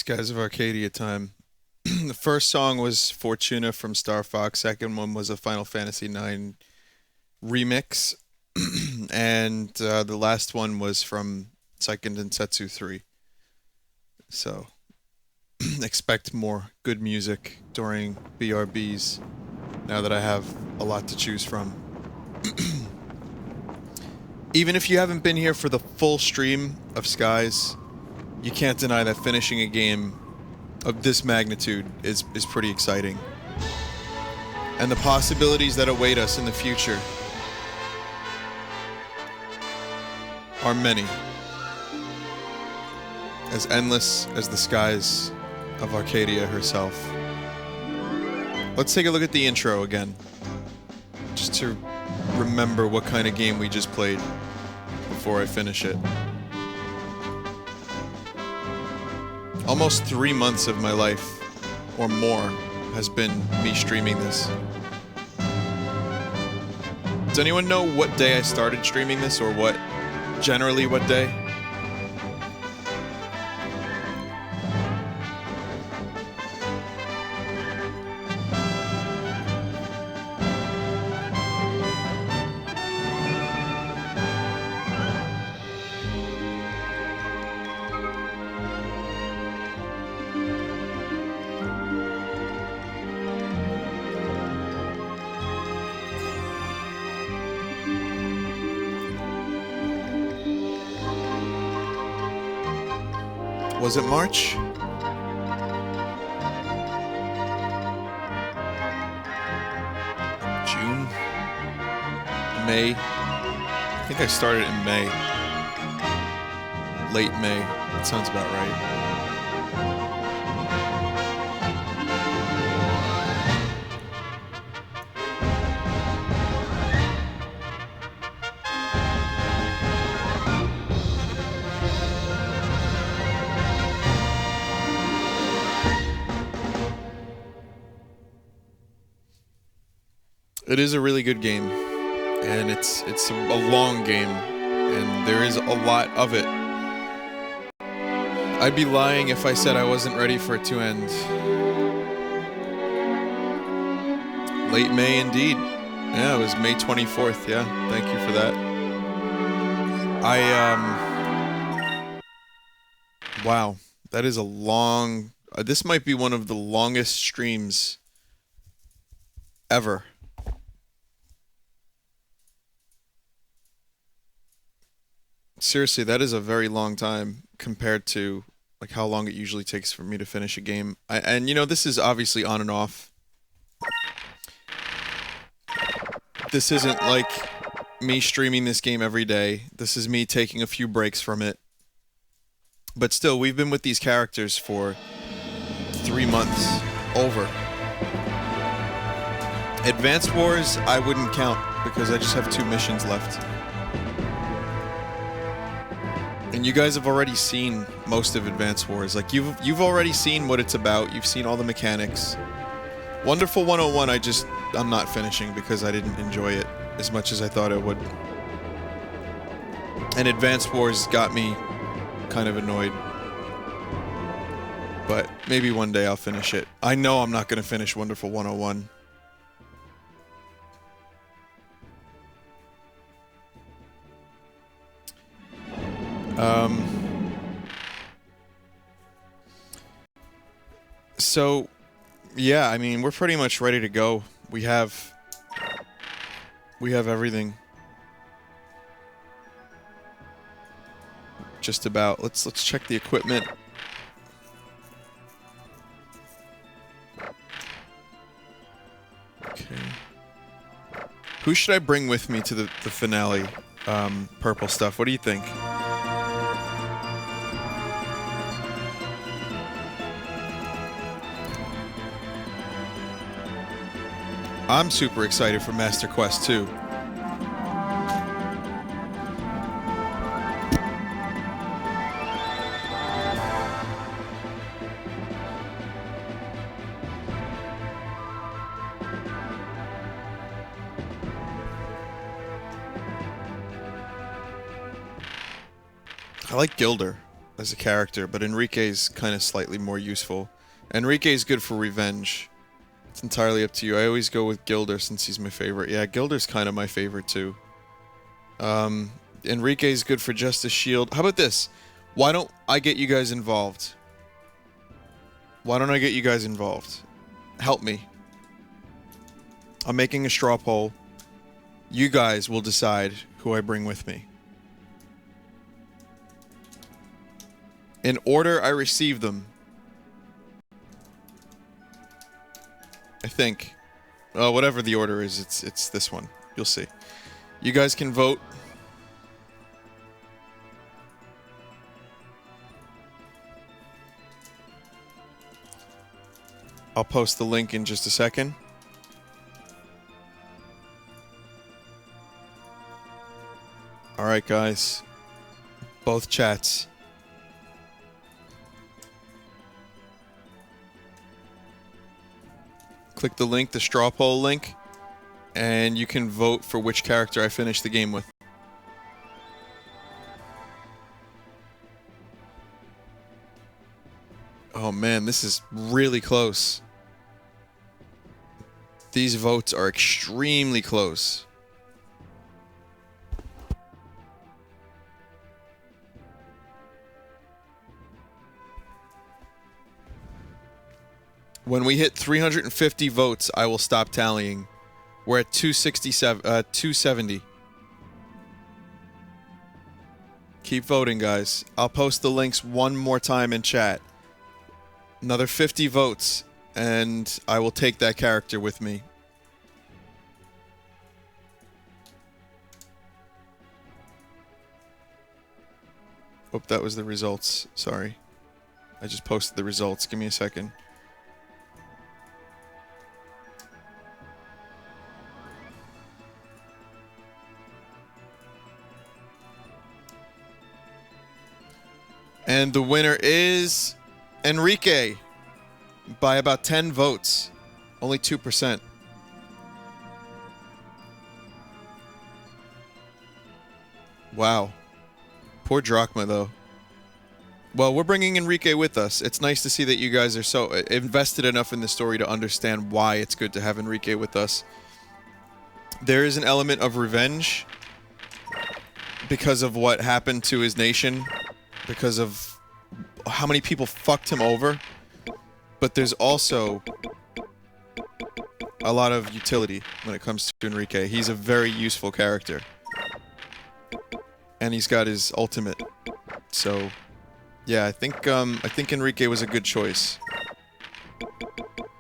Skies of Arcadia time. The first song was Fortuna from Star Fox. Second one was a Final Fantasy IX remix, and the last one was from Seiken Densetsu 3. So expect more good music during BRBs now that I have a lot to choose from. Even if you haven't been here for the full stream of Skies, you can't deny that finishing a game of this magnitude is pretty exciting. And the possibilities that await us in the future are many. As endless as the skies of Arcadia herself. Let's take a look at the intro again, just to remember what kind of game we just played before I finish it. Almost 3 months of my life, or more, has been me streaming this. Does anyone know what day I started streaming this, or generally what day? Was it March? June? May? I think I started in May. Late May. That sounds about right. It is a really good game, and it's a long game, and there is a lot of it. I'd be lying if I said I wasn't ready for it to end. Late May indeed. Yeah, it was May 24th, yeah. Thank you for that. Wow, that is a long... this might be one of the longest streams ever. Seriously, that is a very long time compared to like how long it usually takes for me to finish a game. And you know, this is obviously on and off. This isn't like me streaming this game every day. This is me taking a few breaks from it. But still, we've been with these characters for 3 months. Over. Advanced Wars, I wouldn't count because I just have 2 missions left. And you guys have already seen most of Advance Wars. Like, you've already seen what it's about. You've seen all the mechanics. Wonderful 101, I'm not finishing because I didn't enjoy it as much as I thought I would. And Advance Wars got me kind of annoyed. But maybe one day I'll finish it. I know I'm not going to finish Wonderful 101. So, yeah, I mean, we're pretty much ready to go. We have everything. Just about. Let's check the equipment. Okay. Who should I bring with me to the finale? Purple stuff. What do you think? I'm super excited for Master Quest 2. I like Gilder. as a character, but Enrique's kind of slightly more useful. Enrique's good for revenge. It's entirely up to you. I always go with Gilder since he's my favorite. Yeah, Gilder's kind of my favorite too. Enrique's good for Justice Shield. How about this? Why don't I get you guys involved? Why don't I get you guys involved? Help me. I'm making a straw poll. You guys will decide who I bring with me. In order I receive them. I think. Whatever the order is, it's this one. You'll see. You guys can vote. I'll post the link in just a second. Alright, guys. Both chats. Click the link, the straw poll link, and you can vote for which character I finish the game with. Oh man, this is really close. These votes are extremely close. When we hit 350 votes, I will stop tallying. We're at 270. Keep voting, guys. I'll post the links one more time in chat. Another 50 votes, and I will take that character with me. Oh, that was the results. Sorry. I just posted the results. Give me a second. And the winner is Enrique by about 10 votes. Only 2%. Wow. Poor Drachma, though. Well, we're bringing Enrique with us. It's nice to see that you guys are so invested enough in the story to understand why it's good to have Enrique with us. There is an element of revenge because of what happened to his nation, because of how many people fucked him over. But there's also a lot of utility when it comes to Enrique. He's a very useful character. And he's got his ultimate. So, yeah, I think Enrique was a good choice.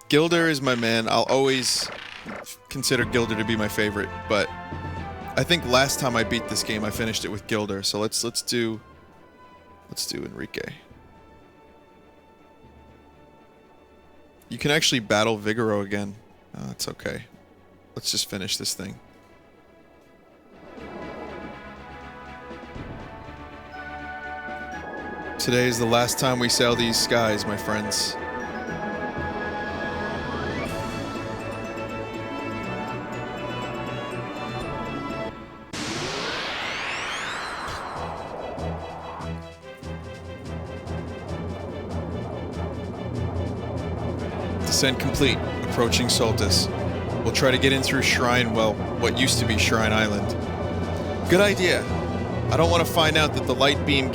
Gilder is my man. I'll always consider Gilder to be my favorite, but I think last time I beat this game I finished it with Gilder. So let's do Enrique. You can actually battle Vigoro again. Oh, it's okay. Let's just finish this thing. Today is the last time we sail these skies, my friends. Descent complete. Approaching Soltis. We'll try to get in through Shrine, well, what used to be Shrine Island. Good idea. I don't want to find out that the light beam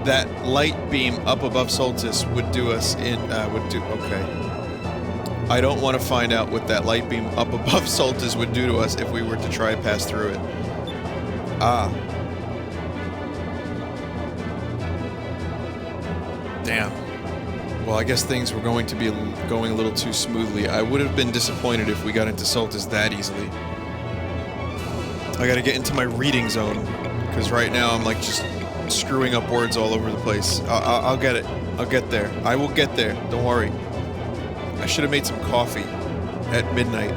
that light beam up above Soltis would do us in, okay. I don't want to find out what that light beam up above Soltis would do to us if we were to try and pass through it. Ah. Damn. Well, I guess things were going to be going a little too smoothly. I would have been disappointed if we got into Soltis that easily. I gotta get into my reading zone, because right now I'm like just screwing up words all over the place. I'll get it. I'll get there. I will get there. Don't worry. I should have made some coffee at midnight.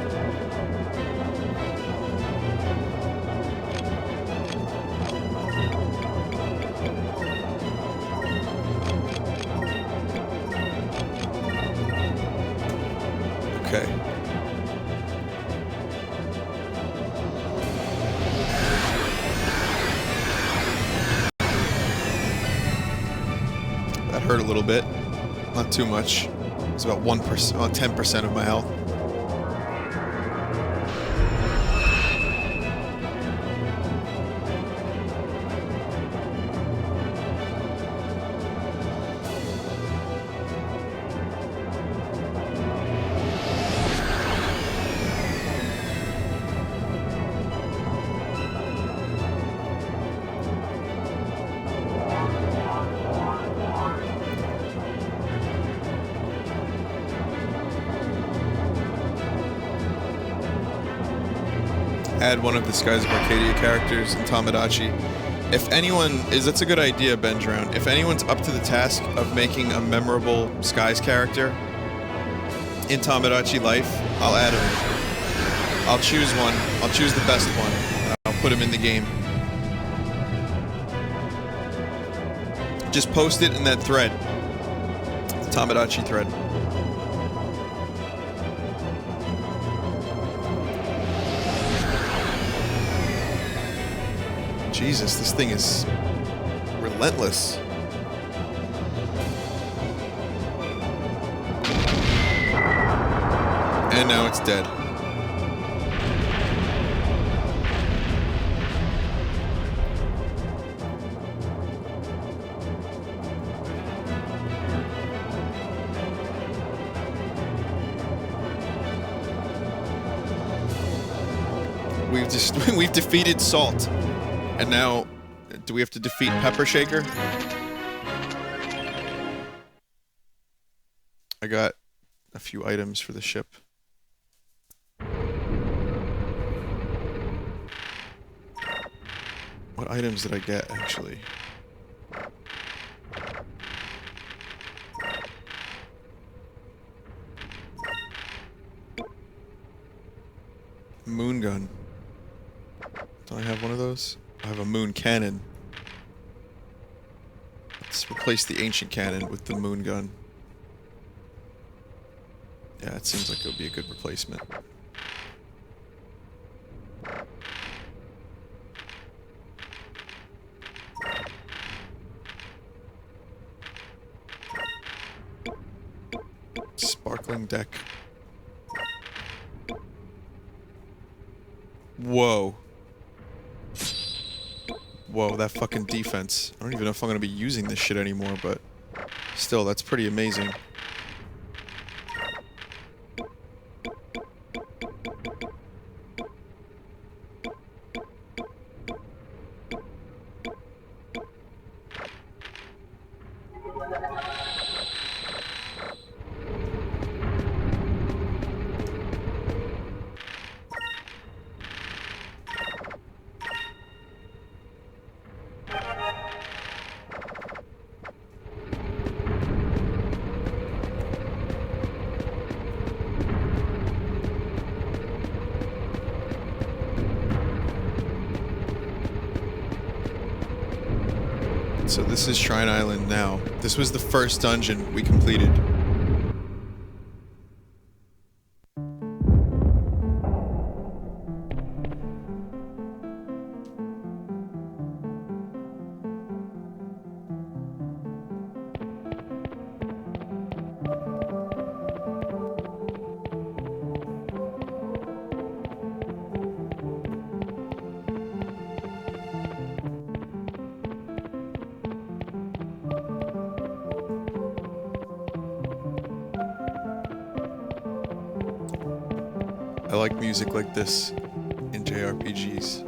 Okay. hurt a little bit. Not too much. It's about 1%, about 10% of my health. Add one of the Skies of Arcadia characters in Tamagotchi. If anyone is, that's a good idea, Ben Drown. If anyone's up to the task of making a memorable Skies character in Tamagotchi life, I'll add him. I'll choose one. I'll choose the best one. And I'll put him in the game. Just post it in that thread. The Tamagotchi thread. Jesus, this thing is relentless. And now it's dead. We've defeated Salt. And now, do we have to defeat Pepper Shaker? I got a few items for the ship. What items did I get, actually? Moon gun. Do I have one of those? I have a moon cannon. Let's replace the ancient cannon with the moon gun. Yeah, it seems like it would be a good replacement. Sparkling deck. Whoa. Whoa, that fucking defense. I don't even know if I'm gonna be using this shit anymore, but still, that's pretty amazing. So this is Shrine Island now. This was the first dungeon we completed. I like music like this in JRPGs.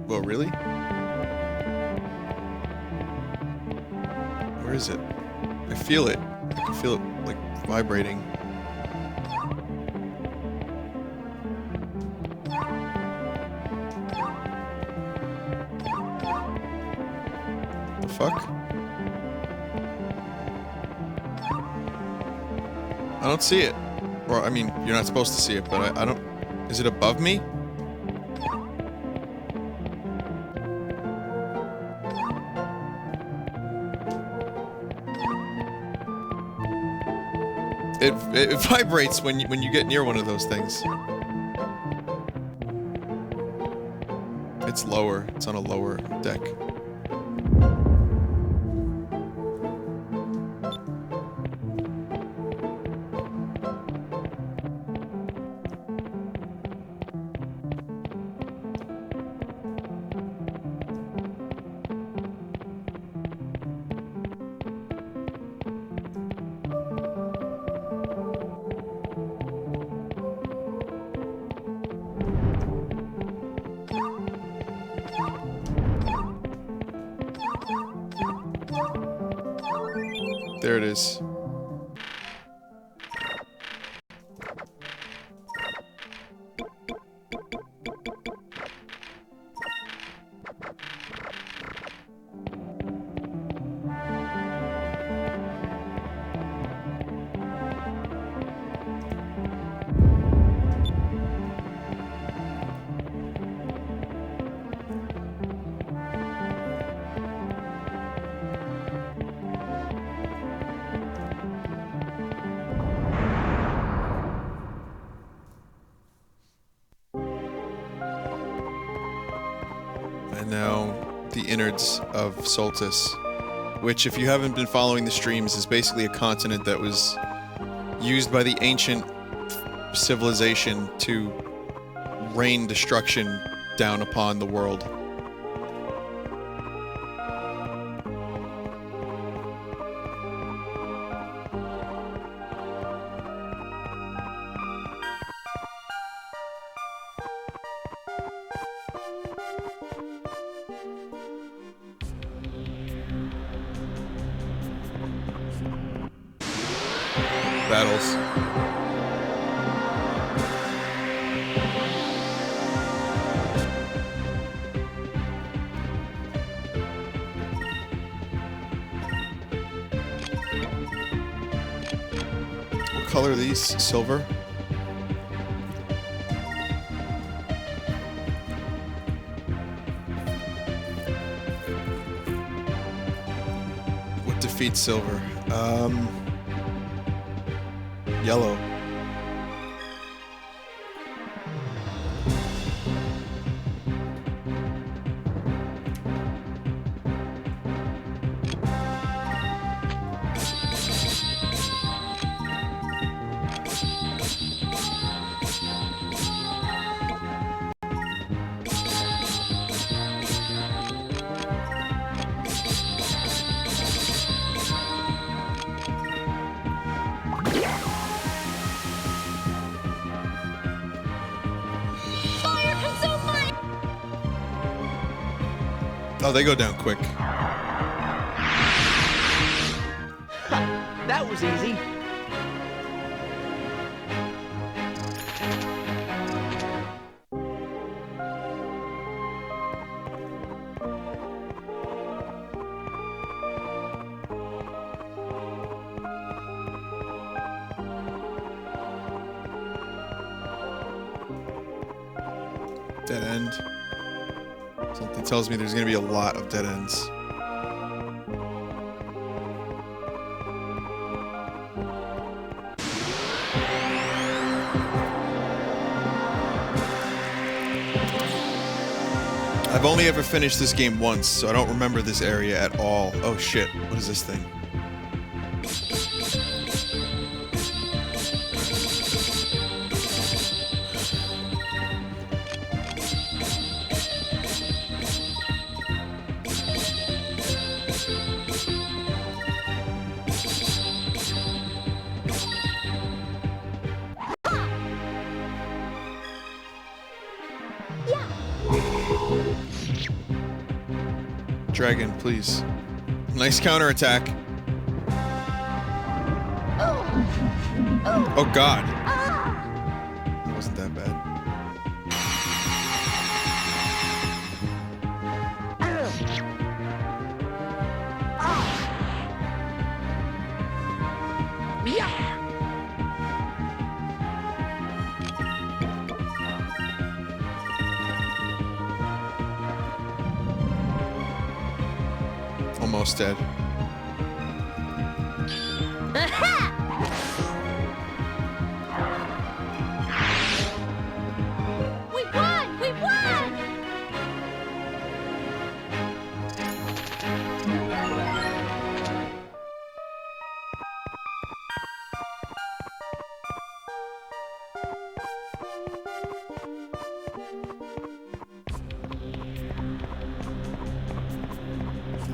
Well, really? Where is it? I feel it. I can feel it, like, vibrating. The fuck? I don't see it. Or, I mean, you're not supposed to see it, but I don't... Is it above me? It vibrates when you get near one of those things. It's lower. It's on a lower deck. There it is. And now the innards of Soltis, which, if you haven't been following the streams, is basically a continent that was used by the ancient civilization to rain destruction down upon the world. Battles. What color are these? Silver? What defeats silver? Yellow. Oh, they go down quick. That was easy. Dead end. Something tells me there's going to be a lot of dead ends. I've only ever finished this game once, so I don't remember this area at all. Oh shit, what is this thing? Dragon, please. Nice counterattack. Oh god. That wasn't that bad. Almost dead. We won! We won!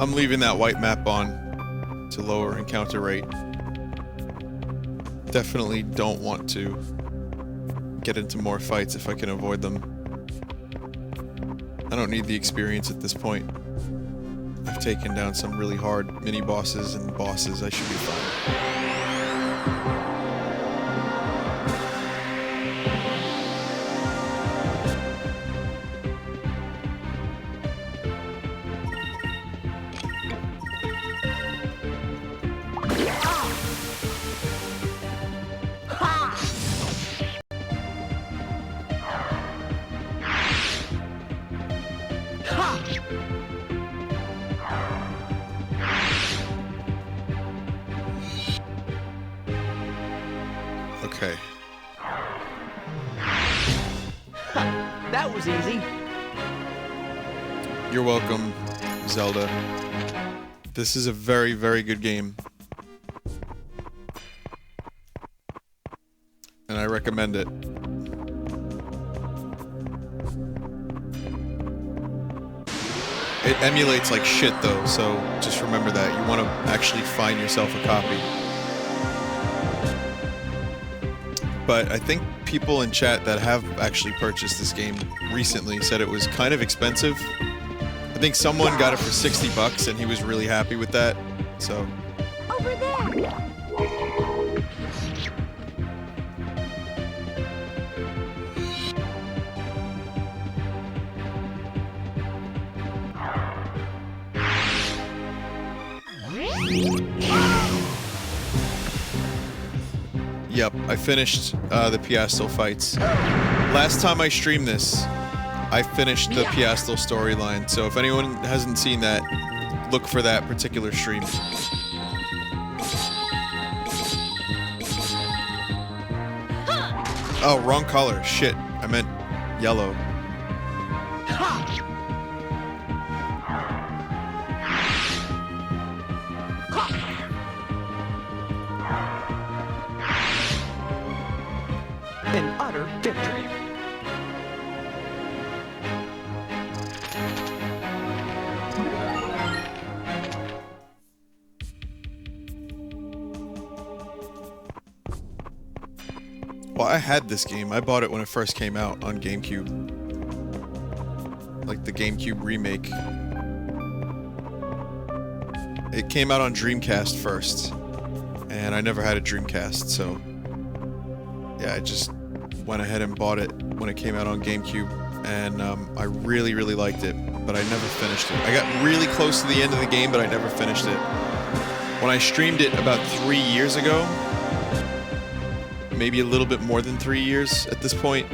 I'm leaving that white map on to lower encounter rate. Definitely don't want to get into more fights if I can avoid them. I don't need the experience at this point. I've taken down some really hard mini bosses and bosses. I should be fine. Okay. That was easy. You're welcome, Zelda. This is a very, very good game. And I recommend it. It emulates like shit though, so just remember that. You want to actually find yourself a copy. But I think people in chat that have actually purchased this game recently said it was kind of expensive. I think someone got it for $60 and he was really happy with that. So Over there. yep, I finished the Piastel fights. Last time I streamed this, I finished the Piastel storyline. So if anyone hasn't seen that, look for that particular stream. Oh, wrong color. Shit. I meant yellow. An utter victory. Well, I had this game. I bought it when it first came out on GameCube. Like the GameCube remake. It came out on Dreamcast first. And I never had a Dreamcast, so... yeah, I just went ahead and bought it when it came out on GameCube. And I really, really liked it. But I never finished it. I got really close to the end of the game, but I never finished it. When I streamed it about 3 years ago... maybe a little bit more than 3 years at this point.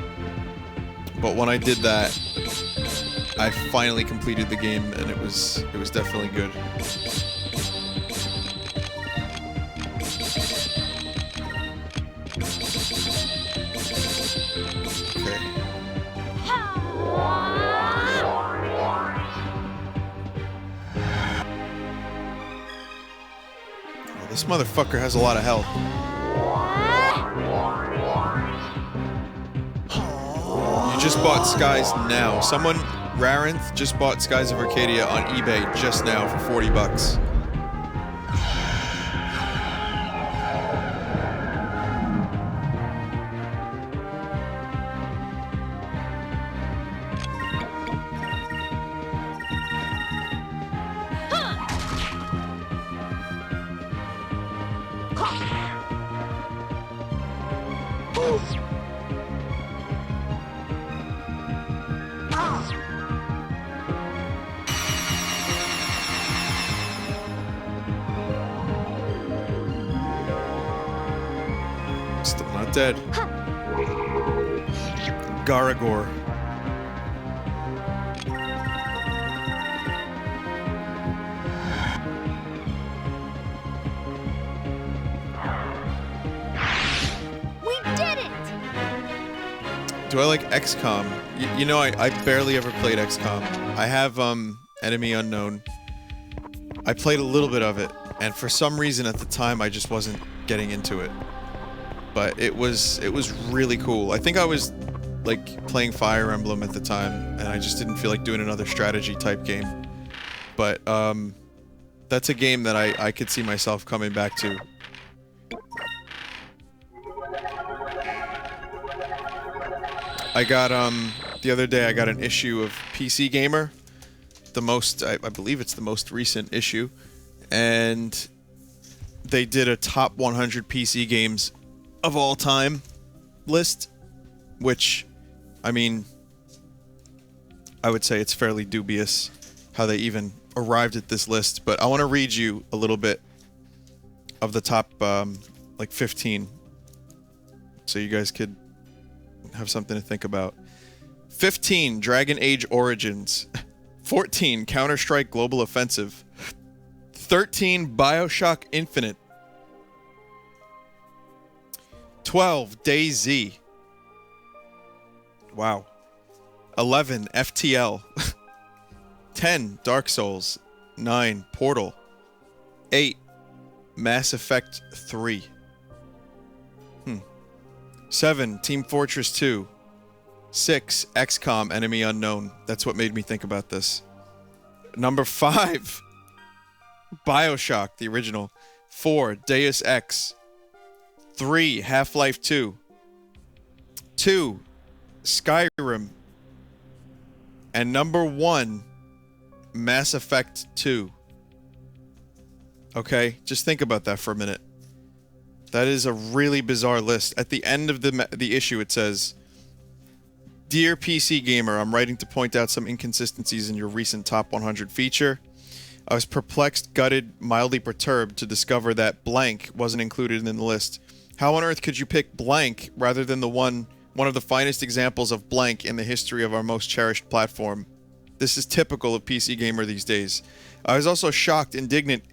But when I did that, I finally completed the game, and it was definitely good. Okay. Oh, this motherfucker has a lot of health. You just bought Skies now. Someone, Rarinth, just bought Skies of Arcadia on eBay just now for $40. Still not dead. Garagor. We did it! Do I like XCOM? You know, I barely ever played XCOM. I have Enemy Unknown. I played a little bit of it, and for some reason at the time I just wasn't getting into it. But it was really cool. I think I was like playing Fire Emblem at the time, and I just didn't feel like doing another strategy type game. But that's a game that I could see myself coming back to. I got the other day I got an issue of PC Gamer, the most, I believe it's the most recent issue, and they did a top 100 PC games of all time list, which, I mean, I would say it's fairly dubious how they even arrived at this list, but I want to read you a little bit of the top, like 15, so you guys could have something to think about. 15, Dragon Age Origins. 14, Counter-Strike Global Offensive. 13, BioShock Infinite. 12, DayZ. Wow. 11, FTL. 10, Dark Souls. 9, Portal. 8, Mass Effect 3. 7, Team Fortress 2. 6, XCOM Enemy Unknown. That's what made me think about this. Number 5, BioShock, the original. 4, Deus Ex. 3, Half-Life 2. 2, Skyrim. And number 1, Mass Effect 2. Okay, just think about that for a minute. That is a really bizarre list. At the end of the issue, it says, "Dear PC Gamer, I'm writing to point out some inconsistencies in your recent Top 100 feature. I was perplexed, gutted, mildly perturbed to discover that blank wasn't included in the list. How on earth could you pick blank rather than the one of the finest examples of blank in the history of our most cherished platform? This is typical of PC Gamer these days. I was also shocked, indignant,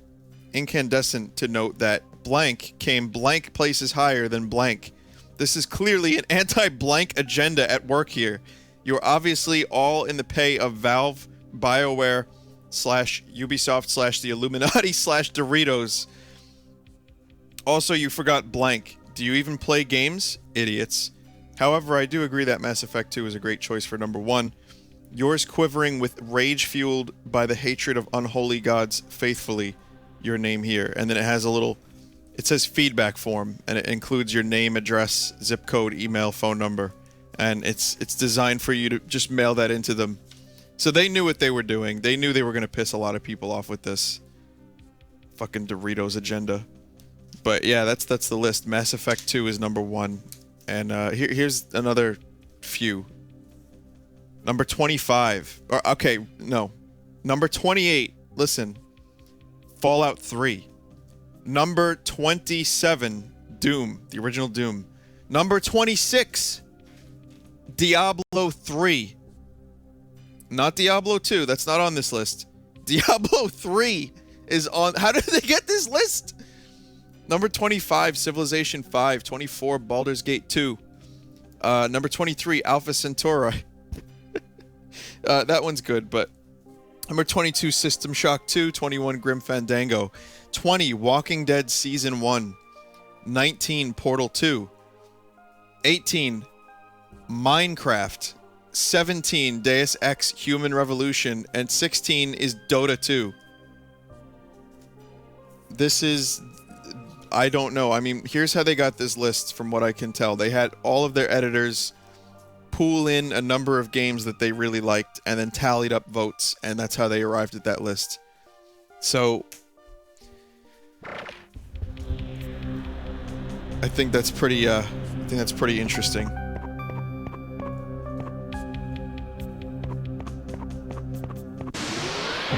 incandescent to note that blank came blank places higher than blank. This is clearly an anti-blank agenda at work here. You're obviously all in the pay of Valve, BioWare, /Ubisoft, /the Illuminati, /Doritos. Also, you forgot blank. Do you even play games? Idiots. However, I do agree that Mass Effect 2 is a great choice for number 1. Yours quivering with rage fueled by the hatred of unholy gods faithfully. Your name here." And then it has a little, it says feedback form, and it includes your name, address, zip code, email, phone number. And it's designed for you to just mail that into them. So they knew what they were doing. They knew they were going to piss a lot of people off with this fucking Doritos agenda. But yeah, that's the list. Mass Effect 2 is number 1. And here's another few. Number 25. Or, okay, no. Number 28. Listen. Fallout 3. Number 27. Doom. The original Doom. Number 26. Diablo 3. Not Diablo 2. That's not on this list. Diablo 3 is on. How did they get this list? Number 25, Civilization 5. 24, Baldur's Gate 2. Number 23, Alpha Centauri. That one's good, but... Number 22, System Shock 2. 21, Grim Fandango. 20, Walking Dead Season 1. 19, Portal 2. 18, Minecraft. 17, Deus Ex Human Revolution. And 16 is Dota 2. This is... I don't know. I mean, here's how they got this list from what I can tell. They had all of their editors pool in a number of games that they really liked and then tallied up votes, and that's how they arrived at that list. So I think that's pretty interesting.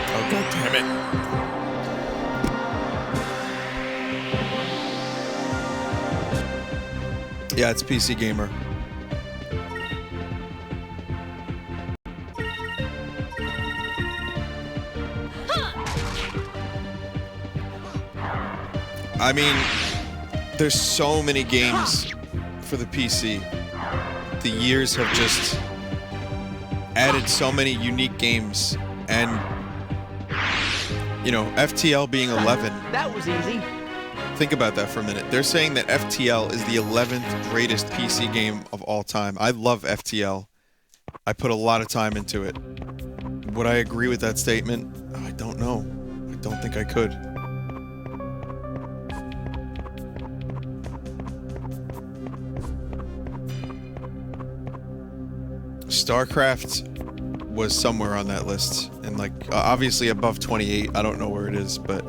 Oh, God damn it. Yeah, it's PC Gamer. I mean, there's so many games for the PC. The years have just added so many unique games, and you know, FTL being 11. That was easy. Think about that for a minute. They're saying that FTL is the 11th greatest PC game of all time. I love FTL. I put a lot of time into it. Would I agree with that statement? I don't know. I don't think I could. StarCraft was somewhere on that list, and like obviously above 28. I don't know where it is, but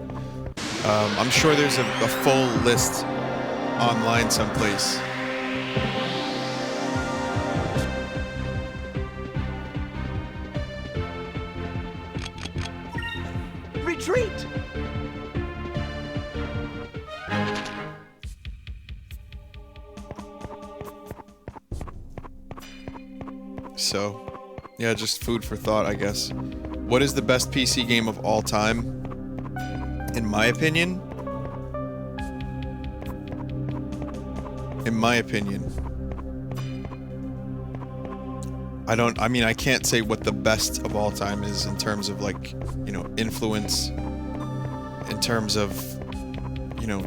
I'm sure there's a full list online someplace. Retreat! So, yeah, just food for thought, I guess. What is the best PC game of all time? In my opinion, I can't say what the best of all time is in terms of like, you know, influence, in terms of, you know,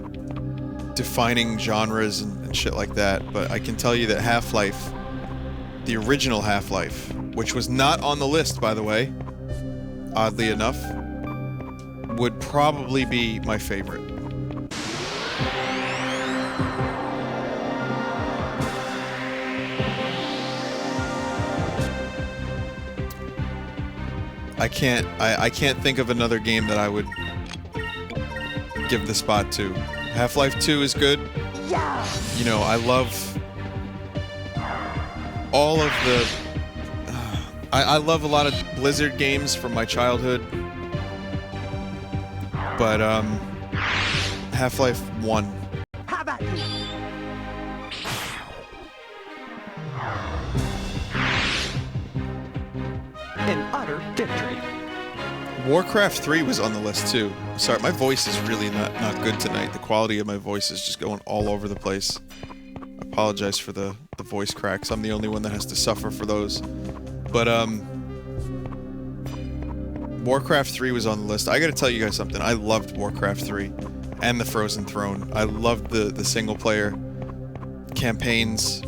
defining genres and shit like that, but I can tell you that Half-Life, the original Half-Life, which was not on the list, by the way, oddly enough, would probably be my favorite. I can't think of another game that I would give the spot to. Half-Life 2 is good. Yeah! You know, I love all of the... I love a lot of Blizzard games from my childhood. But, Half-Life 1. How about you? An utter victory. Warcraft 3 was on the list too. Sorry, my voice is really not good tonight. The quality of my voice is just going all over the place. I apologize for the voice cracks. I'm the only one that has to suffer for those. But Warcraft 3 was on the list. I gotta tell you guys something. I loved Warcraft 3 and the Frozen Throne. I loved the single player campaigns.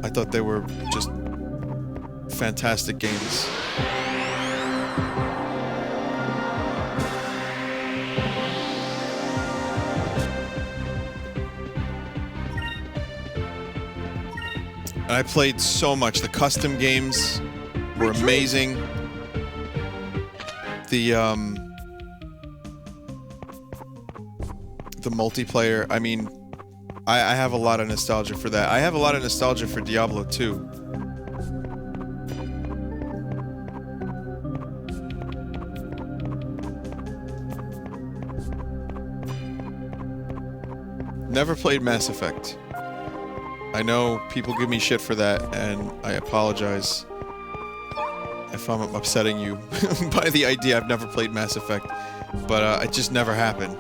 I thought they were just fantastic games. And I played so much. The custom games were amazing. The multiplayer, I mean, I have a lot of nostalgia for that. I have a lot of nostalgia for Diablo 2. Never played Mass Effect. I know people give me shit for that, and I apologize if I'm upsetting you by the idea. I've never played Mass Effect, but it just never happened.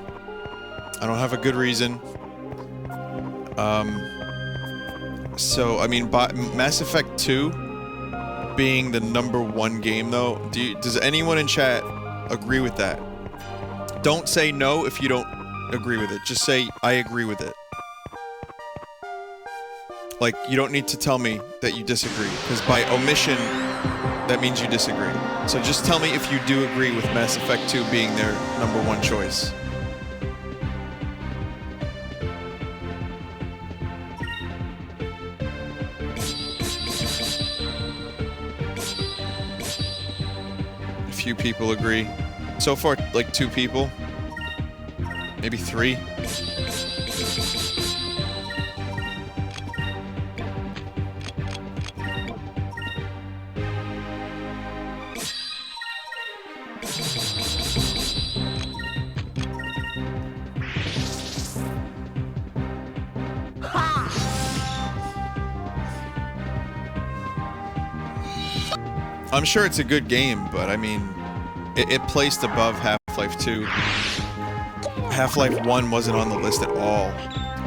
I don't have a good reason. So, I mean, Mass Effect 2 being the #1 game, though, does anyone in chat agree with that? Don't say no if you don't agree with it. Just say, I agree with it. Like, you don't need to tell me that you disagree, because by omission, that means you disagree. So just tell me if you do agree with Mass Effect 2 being their #1 choice. A few people agree. So far, like 2 people. Maybe 3. I'm sure it's a good game, but I mean, it placed above Half-Life 2. Half-Life 1 wasn't on the list at all.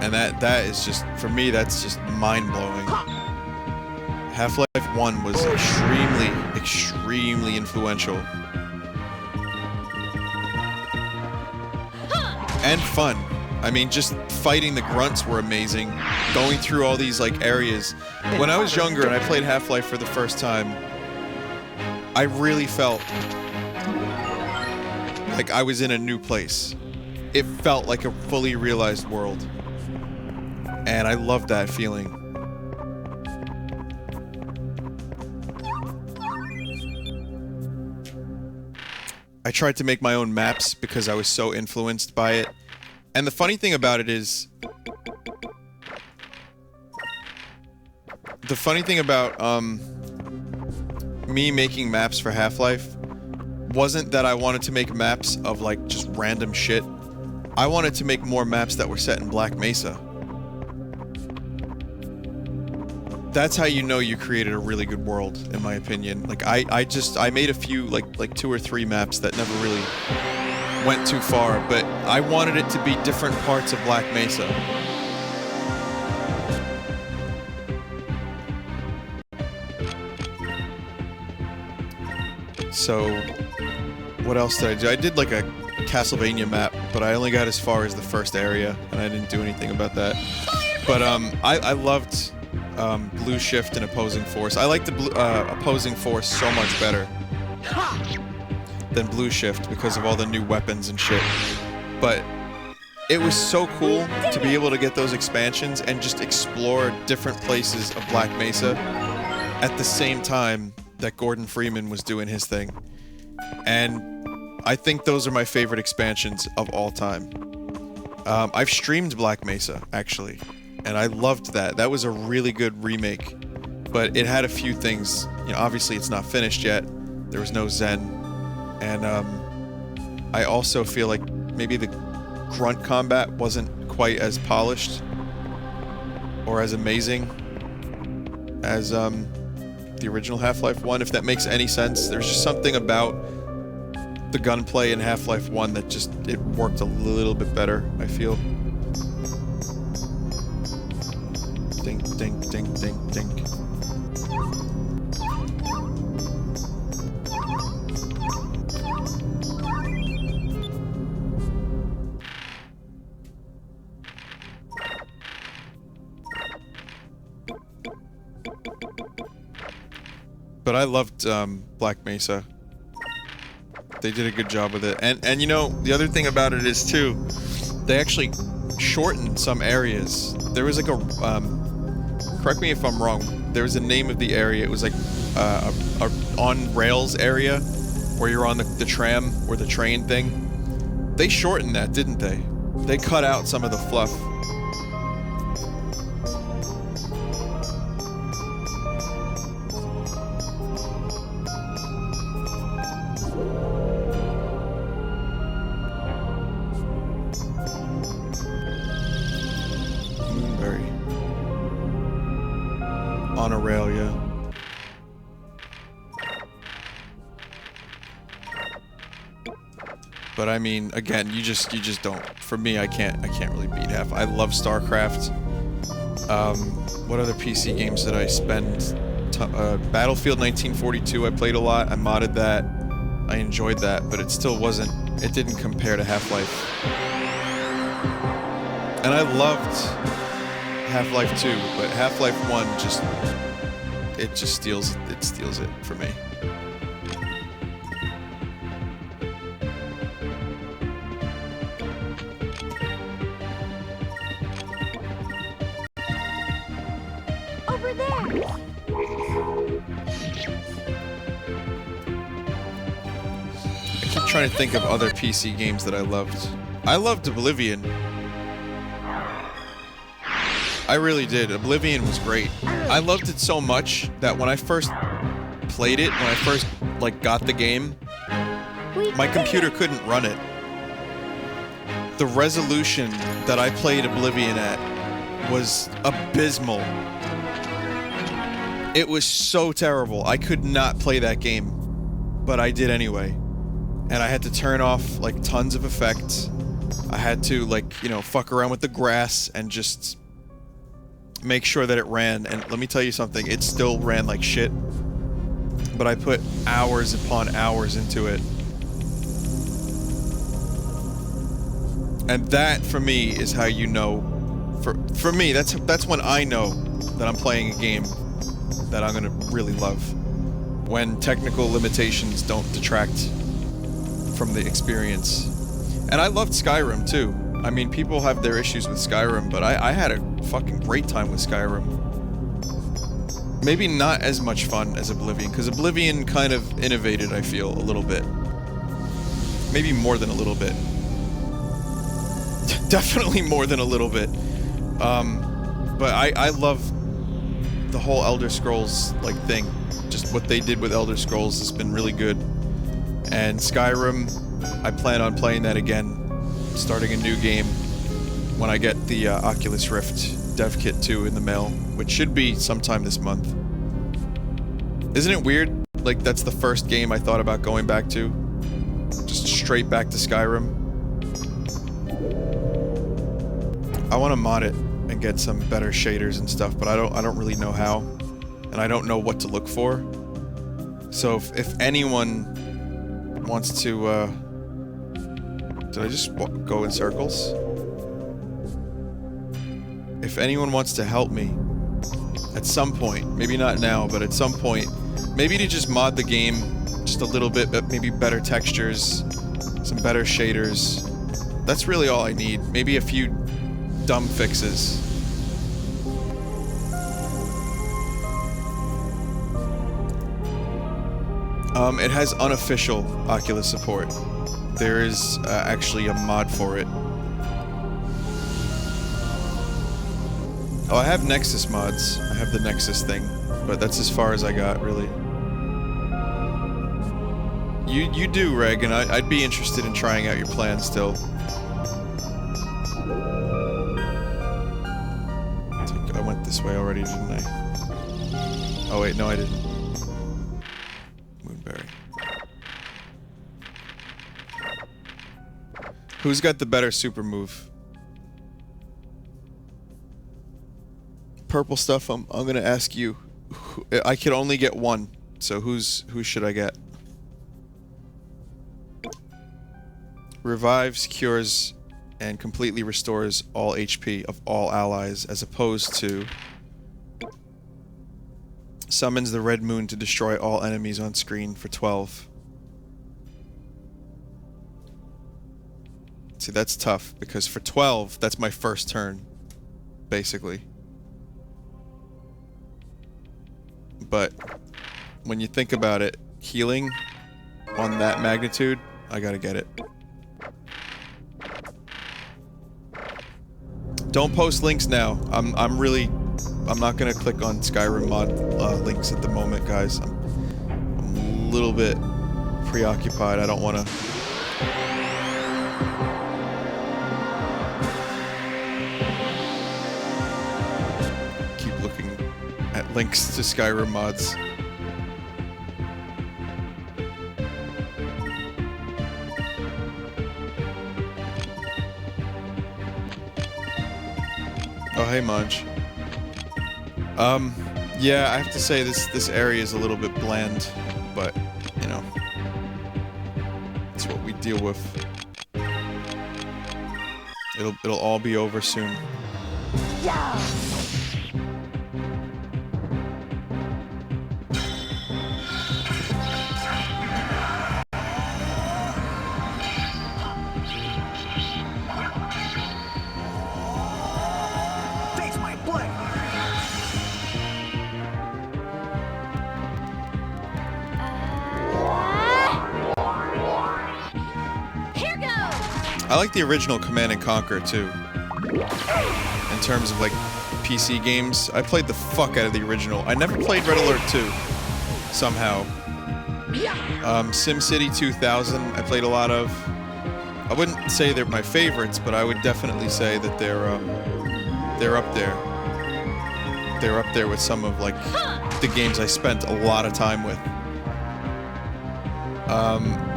And that is just, for me, that's just mind-blowing. Half-Life 1 was extremely influential. And fun. I mean, just fighting the grunts were amazing. Going through all these, like, areas. When I was younger and I played Half-Life for the first time, I really felt like I was in a new place. It felt like a fully realized world. And I loved that feeling. I tried to make my own maps because I was so influenced by it. And the funny thing about it is... The funny thing about, me making maps for Half-Life wasn't that I wanted to make maps of, like, just random shit. I wanted to make more maps that were set in Black Mesa. That's how you know you created a really good world, in my opinion. Like, I made a few, like 2 or 3 maps that never really went too far, but I wanted it to be different parts of Black Mesa. So, what else did I do? I did like a Castlevania map, but I only got as far as the first area, and I didn't do anything about that. But I loved Blue Shift and Opposing Force. I like the Opposing Force so much better than Blue Shift because of all the new weapons and shit. But it was so cool to be able to get those expansions and just explore different places of Black Mesa at the same time that Gordon Freeman was doing his thing. And I think those are my favorite expansions of all time. I've streamed Black Mesa, actually, and I loved that. That was a really good remake, but it had a few things. You know, obviously it's not finished yet. There was no Zen, and I also feel like maybe the grunt combat wasn't quite as polished or as amazing as the original Half-Life 1, if that makes any sense. There's just something about the gunplay in Half-Life 1 that just, it worked a little bit better, I feel. Dink, dink, dink, dink, dink. But I loved Black Mesa. They did a good job with it. And you know, the other thing about it is too, they actually shortened some areas. There was like a correct me if I'm wrong, there was a name of the area. It was like a on rails area where you're on the tram or the train thing. They shortened that, didn't they? They cut out some of the fluff. On a rail, yeah. But I mean, again, you just don't. For me, I can't really beat Half. I love StarCraft. What other PC games did I spend? Battlefield 1942. I played a lot. I modded that. I enjoyed that, but it still wasn't. It didn't compare to Half-Life. And I loved Half-Life 2, but Half-Life 1 just steals it for me. Over there. I keep trying to think of other PC games that I loved. I loved Oblivion. I really did. Oblivion was great. I loved it so much that when I first played it, when I first got the game, my computer couldn't run it. The resolution that I played Oblivion at was abysmal. It was so terrible. I could not play that game, but I did anyway. And I had to turn off tons of effects. I had to fuck around with the grass and just make sure that it ran. And let me tell you something, it still ran like shit, but I put hours upon hours into it. And that for me is how you know, for me, that's when I know that I'm playing a game that I'm gonna really love, when technical limitations don't detract from the experience. And I loved Skyrim too. I mean, people have their issues with Skyrim, but I had a fucking great time with Skyrim. Maybe not as much fun as Oblivion, because Oblivion kind of innovated, I feel, a little bit. Maybe more than a little bit. Definitely more than a little bit. But I love the whole Elder Scrolls like thing. Just what they did with Elder Scrolls has been really good. And Skyrim, I plan on playing that again, starting a new game when I get the Oculus Rift Dev Kit 2 in the mail, which should be sometime this month. Isn't it weird? Like, that's the first game I thought about going back to. Just straight back to Skyrim. I want to mod it and get some better shaders and stuff, but I don't really know how, and I don't know what to look for. So if anyone wants to, did I just go in circles? If anyone wants to help me at some point, maybe not now, but at some point, maybe to just mod the game just a little bit, but maybe better textures, some better shaders. That's really all I need. Maybe a few dumb fixes. It has unofficial Oculus support. There is actually a mod for it. Oh, I have Nexus mods. I have the Nexus thing, but that's as far as I got, really. You do, Reg, and I'd be interested in trying out your plan still. I went this way already, didn't I? Oh wait, no I didn't. Moonberry. Who's got the better super move? Purple stuff, I'm gonna ask you. I could only get one, so who should I get? Revives, cures, and completely restores all HP of all allies, as opposed to summons the red moon to destroy all enemies on screen for 12. See, that's tough, because for 12, that's my first turn, basically. But when you think about it, healing on that magnitude, I gotta get it. Don't post links now. I'm not gonna click on Skyrim mod links at the moment, guys. I'm a little bit preoccupied. I don't wanna. Keep looking at links to Skyrim mods. Oh, hey, Munch. Yeah, I have to say this area is a little bit bland, but, you know, it's what we deal with. It'll all be over soon. Yeah. Face my blade. Here goes! I like the original Command & Conquer, too. In terms of, like, PC games. I played the fuck out of the original. I never played Red Alert 2, somehow. SimCity 2000, I played a lot of. I wouldn't say they're my favorites, but I would definitely say that they're up there. They're up there with some of, like, the games I spent a lot of time with.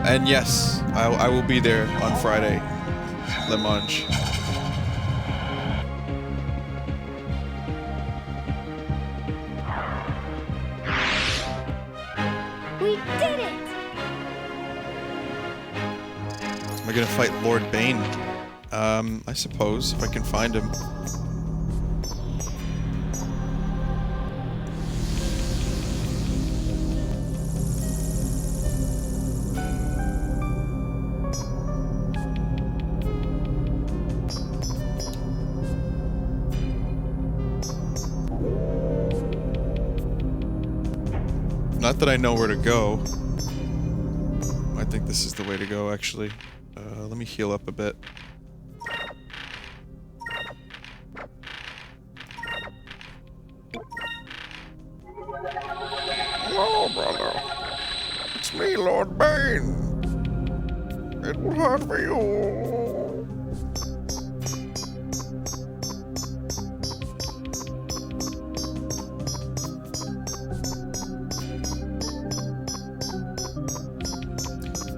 And yes, I will be there on Friday. Le Mans. We did it! Am I gonna fight Lord Bane? I suppose, if I can find him. Not that I know where to go. I think this is the way to go, actually. Let me heal up a bit. Hello, brother. It's me, Lord Bane. It will hurt for you.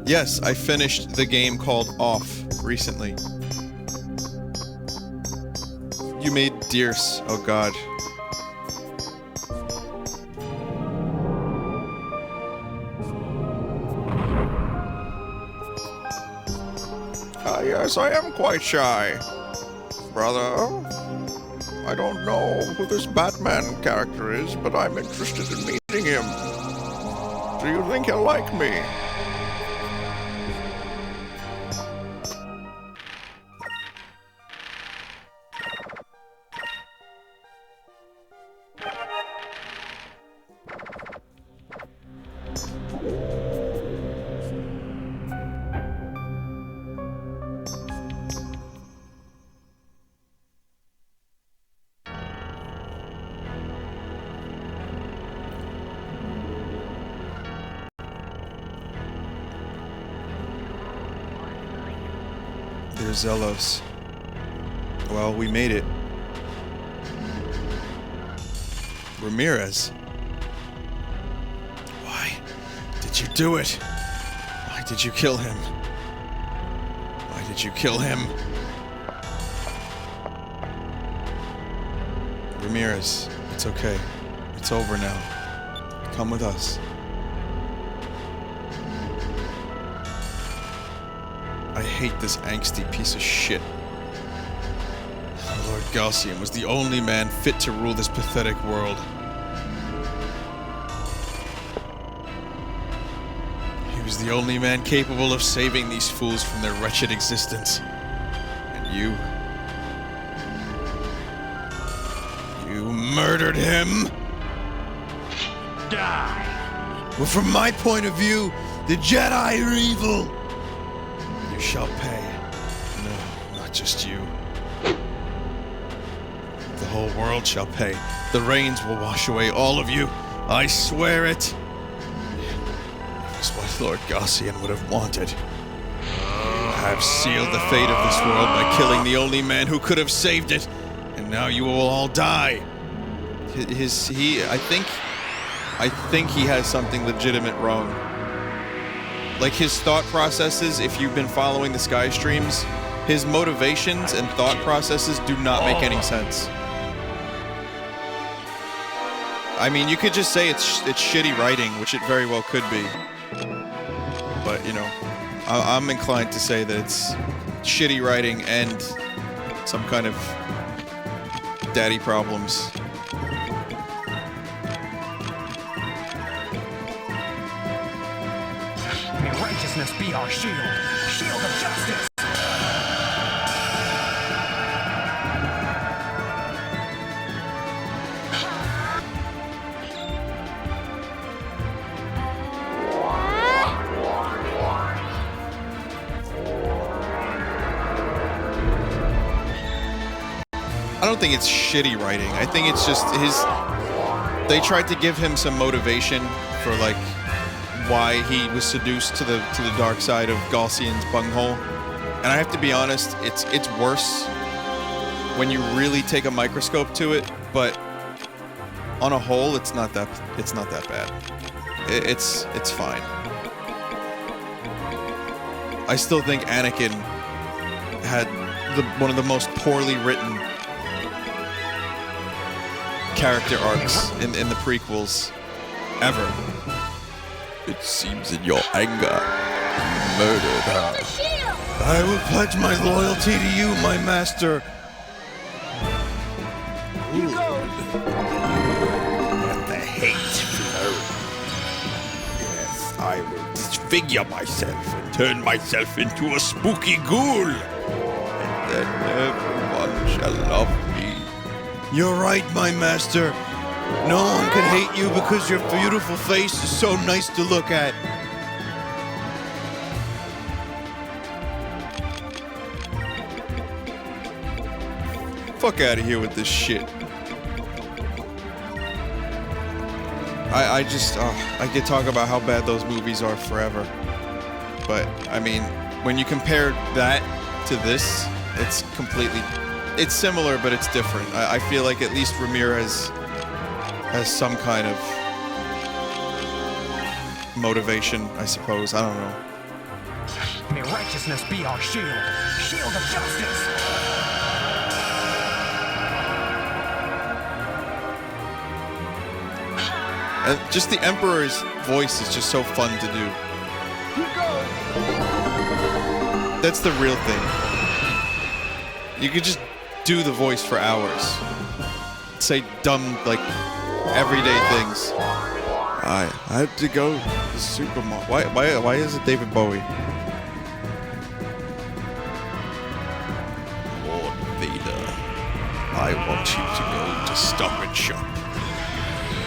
Yes, I finished the game called Off recently. You made Deers. Oh god. Yes, I am quite shy. Brother, I don't know who this Batman character is, but I'm interested in meeting him. Do you think he'll like me? There's Zelos. Well, we made it. Ramirez. Why did you do it? Why did you kill him? Why did you kill him? Ramirez, it's okay. It's over now. Come with us. I hate this angsty piece of shit. Lord Galcian was the only man fit to rule this pathetic world. He was the only man capable of saving these fools from their wretched existence. And you murdered him? Die! Well, from my point of view, the Jedi are evil. You shall pay. No, not just you. The whole world shall pay. The rains will wash away all of you. I swear it. It was what Lord Galcian would have wanted. You have sealed the fate of this world by killing the only man who could have saved it. And now you will all die. I think he has something legitimate wrong. Like his thought processes, if you've been following the Sky streams, his motivations and thought processes do not make any sense. I mean, you could just say it's shitty writing, which it very well could be. But, you know, I'm inclined to say that it's shitty writing and some kind of daddy problems. May righteousness be our shield. Shield of justice. I don't think it's shitty writing. I think it's just they tried to give him some motivation for like why he was seduced to the dark side of Galcian's bunghole. And I have to be honest, it's worse when you really take a microscope to it, but on a whole it's not that bad. It's fine. I still think Anakin had one of the most poorly written character arcs in the prequels ever. It seems in your anger, you murdered her. I will pledge my loyalty to you, my master. You go. Let the hate flow. Yes, I will disfigure myself and turn myself into a spooky ghoul. And then everyone shall love me. You're right, my master. No one can hate you because your beautiful face is so nice to look at. fuck out of here with this shit. I just, I could talk about how bad those movies are forever. But, I mean, when you compare that to this, it's completely, it's similar, but it's different. I feel like at least Ramirez has some kind of motivation, I suppose. I don't know. May righteousness be our shield. Shield of justice. And just the Emperor's voice is just so fun to do. That's the real thing. You could just do the voice for hours. Say dumb, like, everyday things. I had to go to the supermarket. Why is it David Bowie? Lord Vader, I want you to go to Stop and Shop.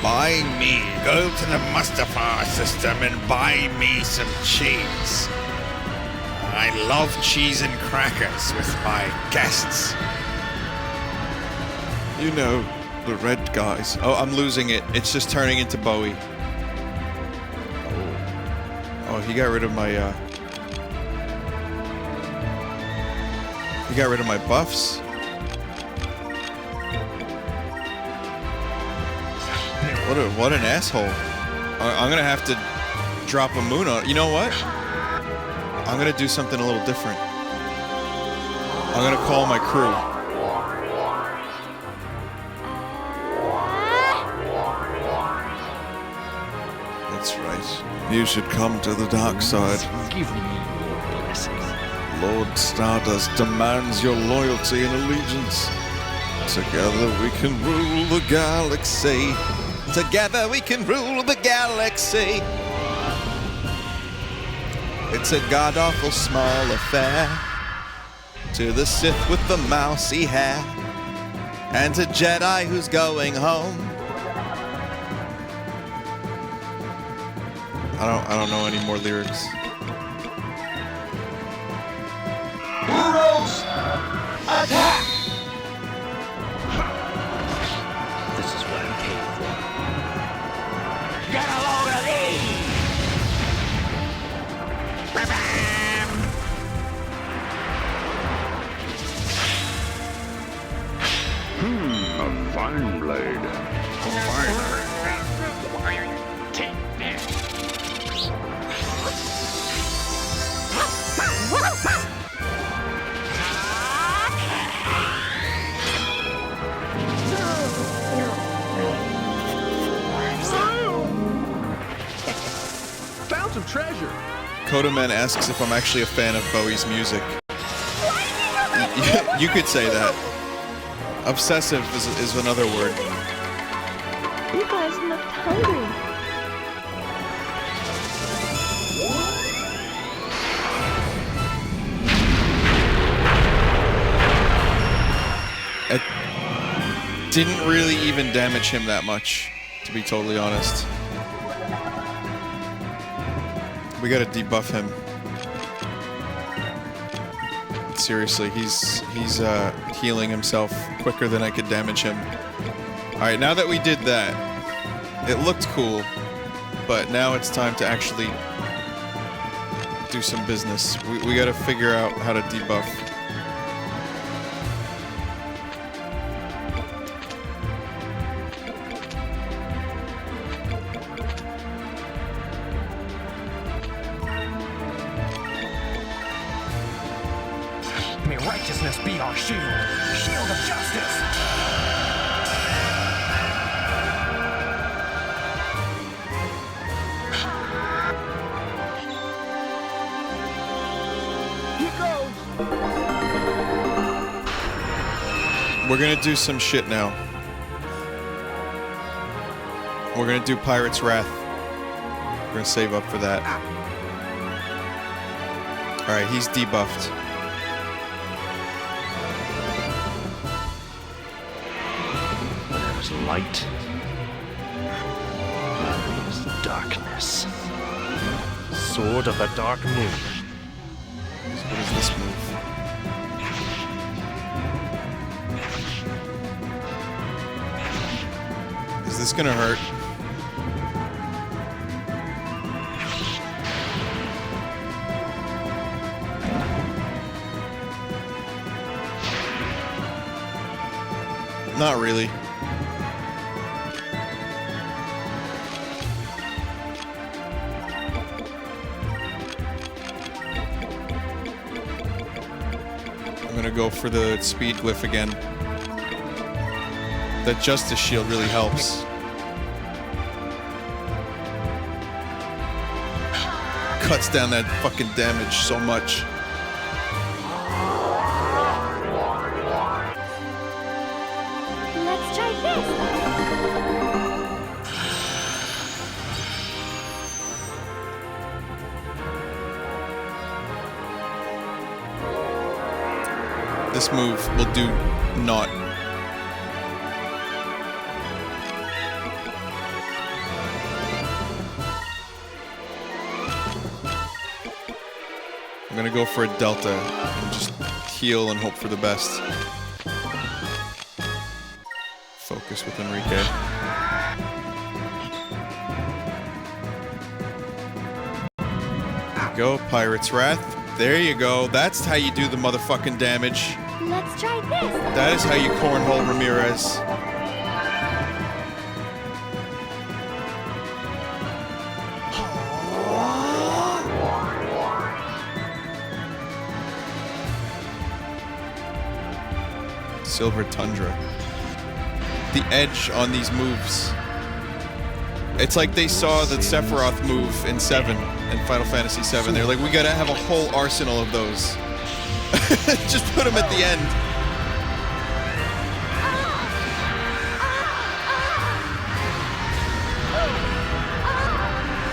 Buy me, go to the Mustafar system and buy me some cheese. I love cheese and crackers with my guests. You know, the red guys. Oh, I'm losing it. It's just turning into Bowie. Oh, he got rid of my, he got rid of my buffs. What an asshole. I'm gonna have to drop a moon on it. You know what? I'm gonna do something a little different. I'm gonna call my crew. That's right. You should come to the dark side. Give me your blessing. Lord Stardust demands your loyalty and allegiance. Together we can rule the galaxy. Together we can rule the galaxy. It's a god-awful small affair. To the Sith with the mousy hair. And to Jedi who's going home. I don't know any more lyrics. Heroes, attack! This is what I came for. Get a load of these! A fine blade. Take this. Found some treasure. Kodaman asks if I'm actually a fan of Bowie's music. You could say that. Obsessive is another word. You guys looked hungry. It didn't really even damage him that much, to be totally honest. We gotta debuff him. Seriously, he's healing himself quicker than I could damage him. Alright, now that we did that, it looked cool, but now it's time to actually do some business. We gotta figure out how to debuff. May righteousness be our shield. Shield of justice. Here goes. We're gonna do some shit now. We're gonna do Pirate's Wrath. We're gonna save up for that. Alright, he's debuffed. There is light. There is darkness. Sword of the Dark Moon. What is this move? is gonna hurt. Not really. I'm gonna go for the speed glyph again. That Justice Shield really helps. Cuts down that fucking damage so much. Let's try this. This move will do not. I'm gonna go for a delta and just heal and hope for the best. Focus with Enrique. There you go, Pirate's Wrath. There you go. That's how you do the motherfucking damage. Let's try this. That is how you cornhole Ramirez. Silver Tundra. The edge on these moves. It's like they saw the Sephiroth move in 7, in Final Fantasy 7. They're like, we gotta have a whole arsenal of those. Just put them at the end.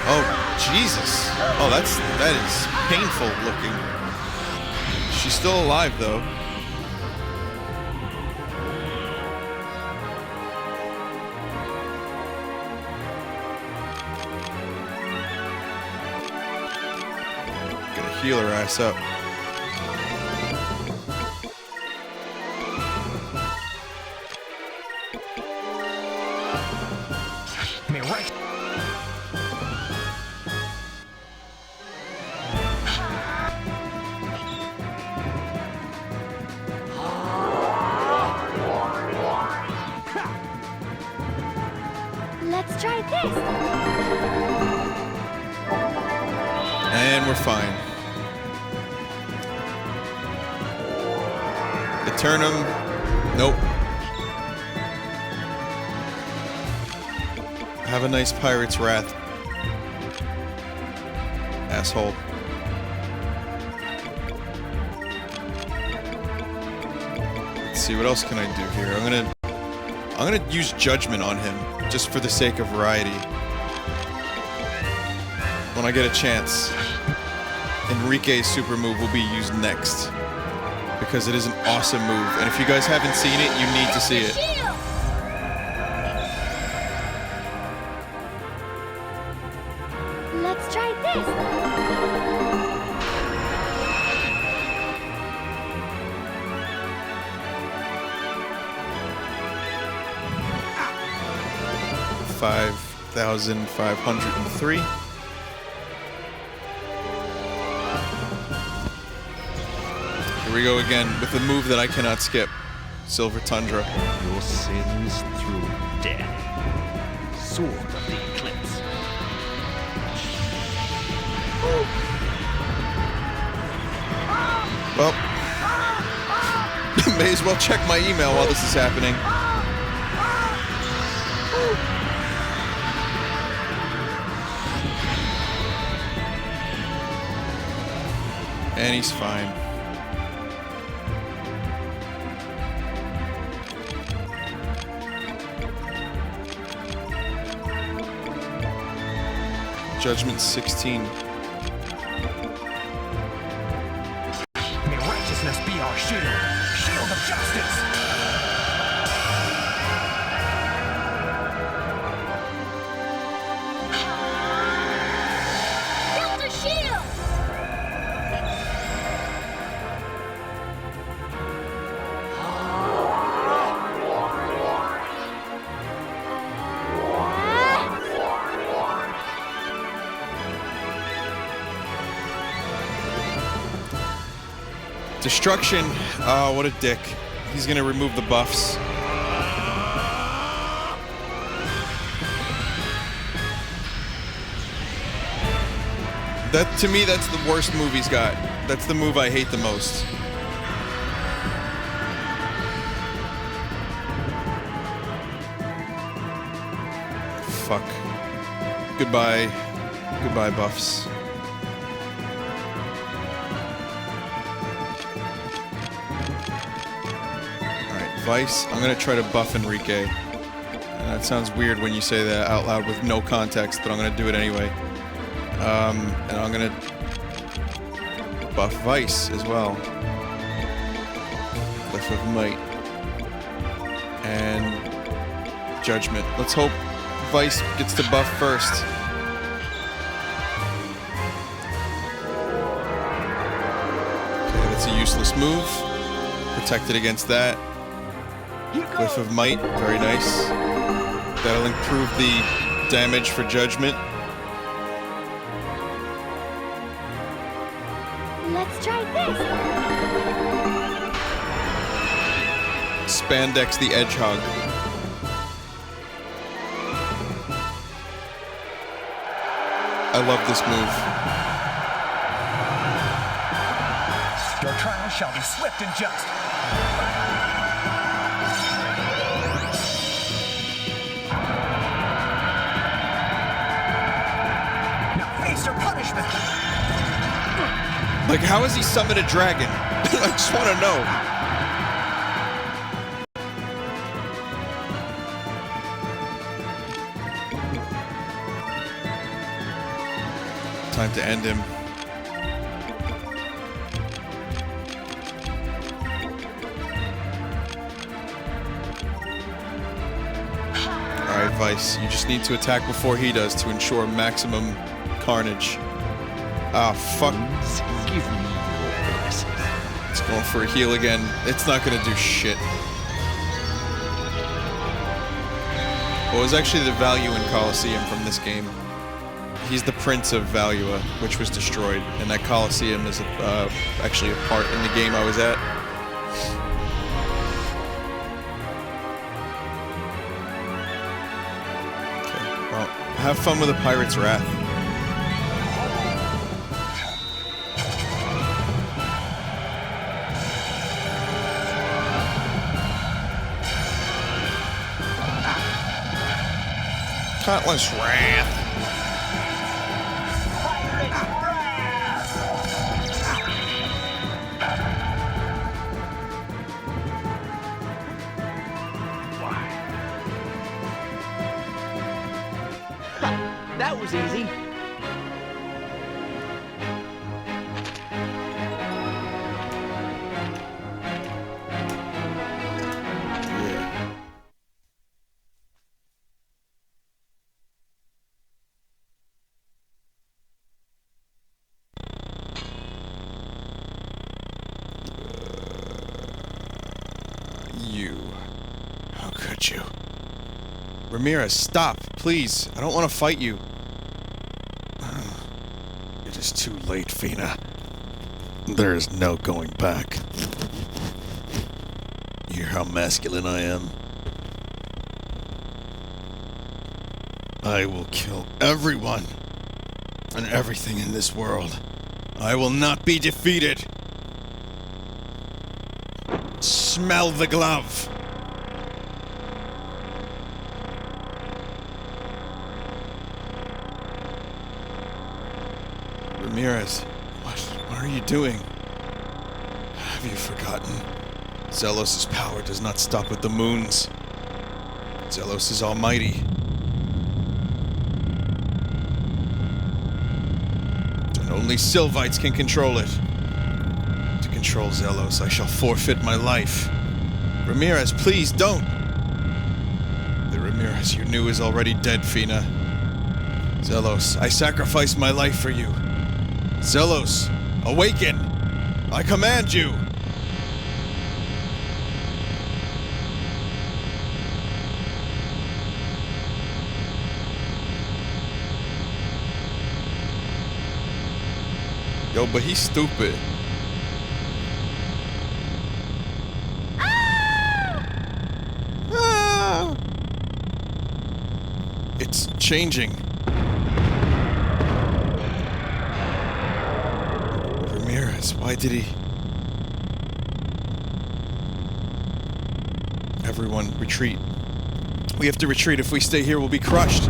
Oh, Jesus. Oh, that is painful looking. She's still alive, though. Gonna heal her ass up. Let's try this. And we're fine. Eternum. Nope. Have a nice Pirate's Wrath. Asshole. Let's see, what else can I do here? I'm gonna use Judgment on him, just for the sake of variety. When I get a chance. Enrique's super move will be used next. Because it is an awesome move. And if you guys haven't seen it, you need to see it. Let's try this. 5,503. Here we go again with the move that I cannot skip. Silver Tundra. Your sins through death. Sword of the Eclipse. Well, may as well check my email while this is happening. And he's fine. Judgment 16. May righteousness be our shield. Shield of justice. Delta Shield. Destruction. Oh, what a dick. He's gonna remove the buffs. That, to me, that's the worst move he's got. That's the move I hate the most. Fuck. Goodbye. Goodbye, buffs. Alright, Vice. I'm gonna try to buff Enrique. And that sounds weird when you say that out loud with no context, but I'm gonna do it anyway. And I'm gonna buff Vice as well. Buff of Might. And Judgment. Let's hope Vice gets to buff first. Okay, that's a useless move. Protected against that. Whiff of Might, very nice. That'll improve the damage for Judgment. Let's try this. Spandex the Edgehog. I love this move. Your trial shall be swift and just. Now face your punishment. Like, how has he summoned a dragon? I just want to know. Time to end him. Alright, Vice. You just need to attack before he does to ensure maximum carnage. Ah, fuck. Give me your blessing. It's going for a heal again. It's not gonna do shit. What was actually the value in Colosseum from this game? He's the Prince of Valua, which was destroyed, and that Colosseum is actually a part in the game I was at. Okay, well, have fun with the Pirate's Wrath. Cutlass Wrath. That was easy. Yeah. You. How could you? Ramirez, stop, please. I don't want to fight you. It is too late, Fina. There is no going back. You hear how masculine I am? I will kill everyone and everything in this world. I will not be defeated. Smell the glove. Ramirez, what are you doing? Have you forgotten? Zelos' power does not stop with the moons. Zelos is almighty. And only Sylvites can control it. To control Zelos, I shall forfeit my life. Ramirez, please don't! The Ramirez you knew is already dead, Fina. Zelos, I sacrifice my life for you. Zelos, awaken! I command you! Yo, but he's stupid. It's changing. Ramirez, why did he... Everyone, retreat. We have to retreat. If we stay here, we'll be crushed.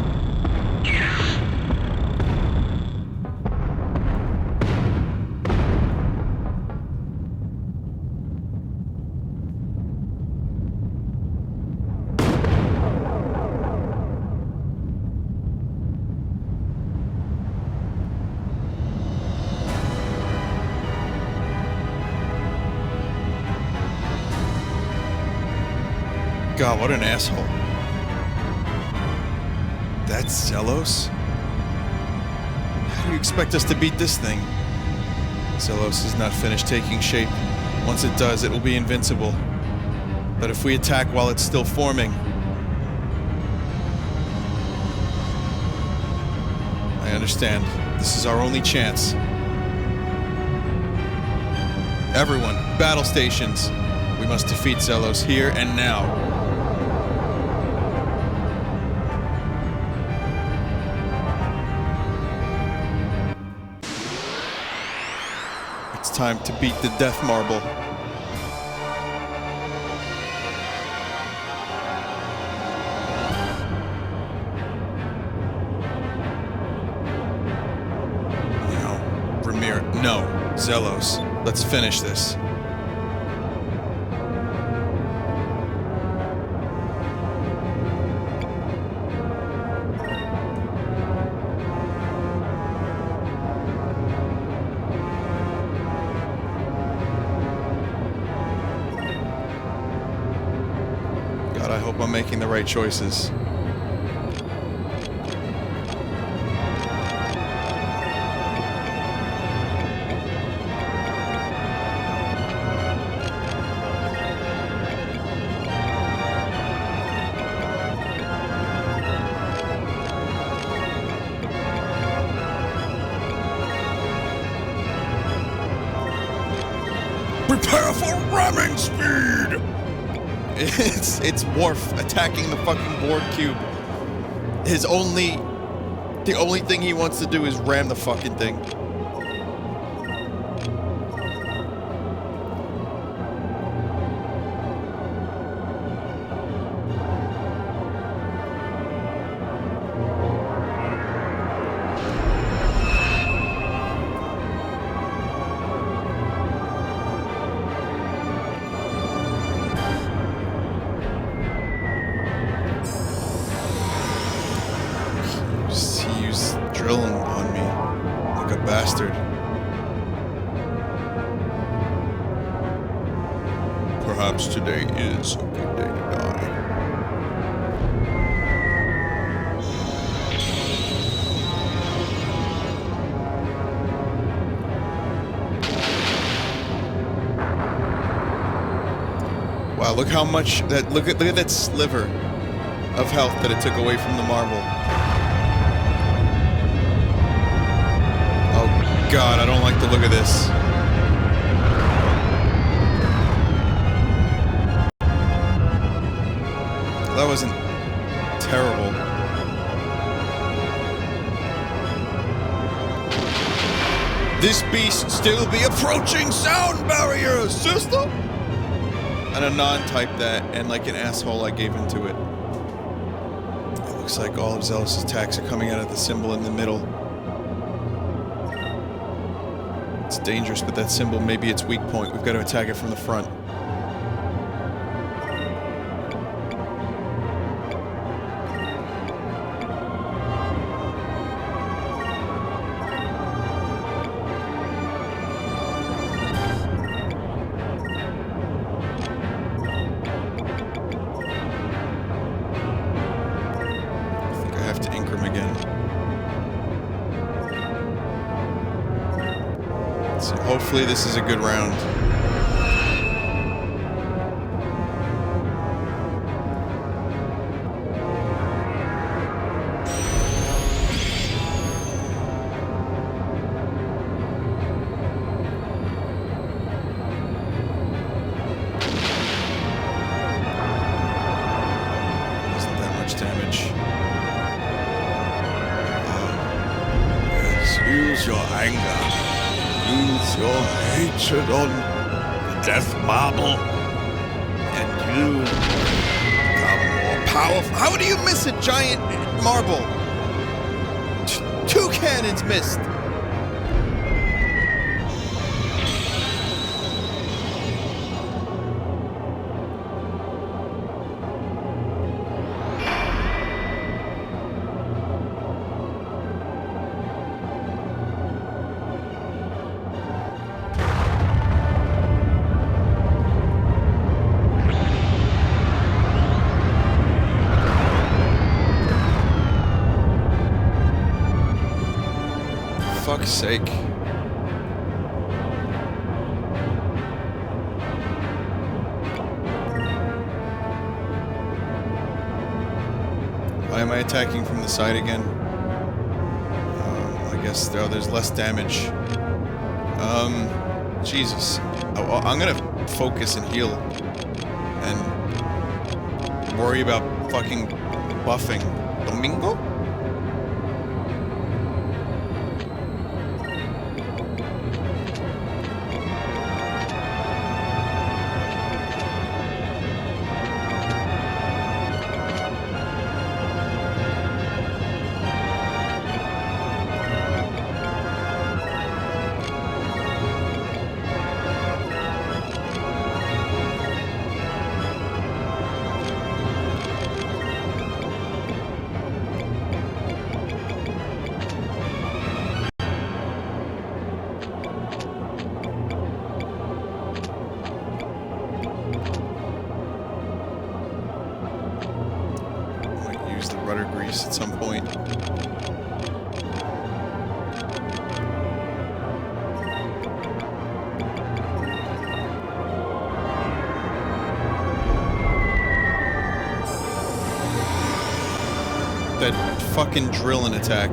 God, what an asshole. That's Zelos? How do you expect us to beat this thing? Zelos is not finished taking shape. Once it does, it will be invincible. But if we attack while it's still forming... I understand. This is our only chance. Everyone, battle stations. We must defeat Zelos here and now. It's time to beat the Death Marble. No, Ramirez. No, Zelos. Let's finish this. I hope I'm making the right choices. Prepare for ramming speed! It's Worf attacking the fucking board cube. The only thing he wants to do is ram the fucking thing. Drilling on me like a bastard. Perhaps today is a good day to die. Wow, look how much that look at that sliver of health that it took away from the marble. God, I don't like the look of this. That wasn't terrible. This beast still be approaching sound barriers, sister! And Anon typed that, and like an asshole, I gave into it. It looks like all of Zelos' attacks are coming out of the symbol in the middle. It's dangerous, but that symbol may be its weak point. We've got to attack it from the front. I think I have to ink him again. So hopefully this is a good round. Wasn't that much damage. your hatred on the death marble, and you become more powerful. How do you miss a giant marble? Two cannons missed. Fuck's sake. Why am I attacking from the side again? I guess there's less damage. Jesus. I'm gonna focus and heal. And worry about fucking buffing. Domingo? Rudder grease at some point. That fucking drilling attack.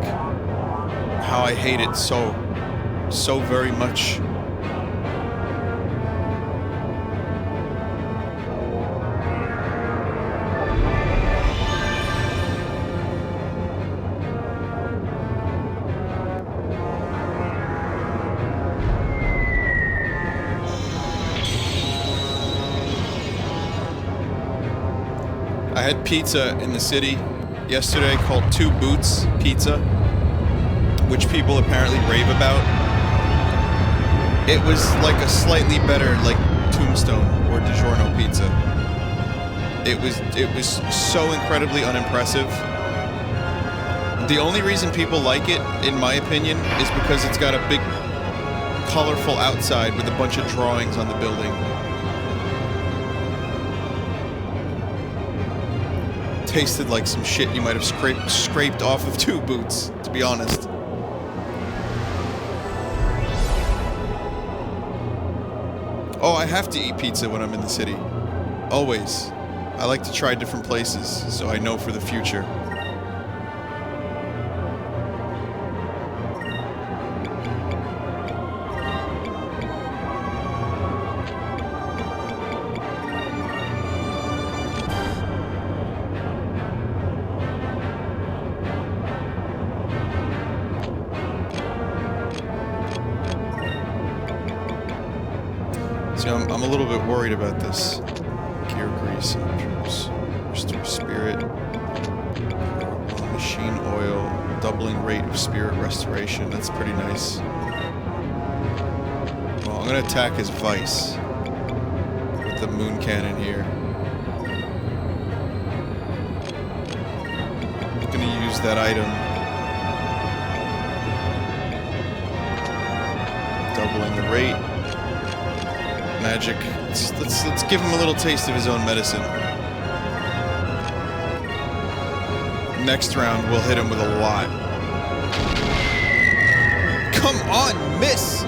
How I hate it so very much. I had pizza in the city yesterday called Two Boots Pizza, which people apparently rave about. It was like a slightly better, like, Tombstone or DiGiorno pizza. It was so incredibly unimpressive. The only reason people like it, in my opinion, is because it's got a big, colorful outside with a bunch of drawings on the building. Tasted like some shit you might have scraped off of Two Boots, to be honest. Oh, I have to eat pizza when I'm in the city. Always. I like to try different places, so I know for the future. See, I'm a little bit worried about this. Gear grease, restore spirit, machine oil, doubling rate of spirit restoration. That's pretty nice. Well, I'm gonna attack his vice with the moon cannon here. I'm gonna use that item. Doubling the rate. Magic. Let's give him a little taste of his own medicine. Next round, we'll hit him with a lot. Come on, miss!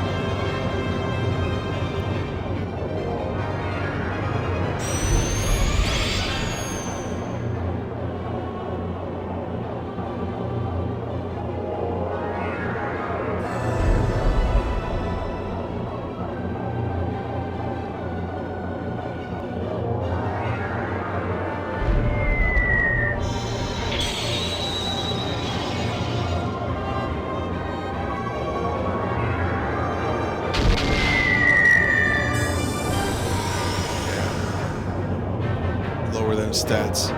lower them stats.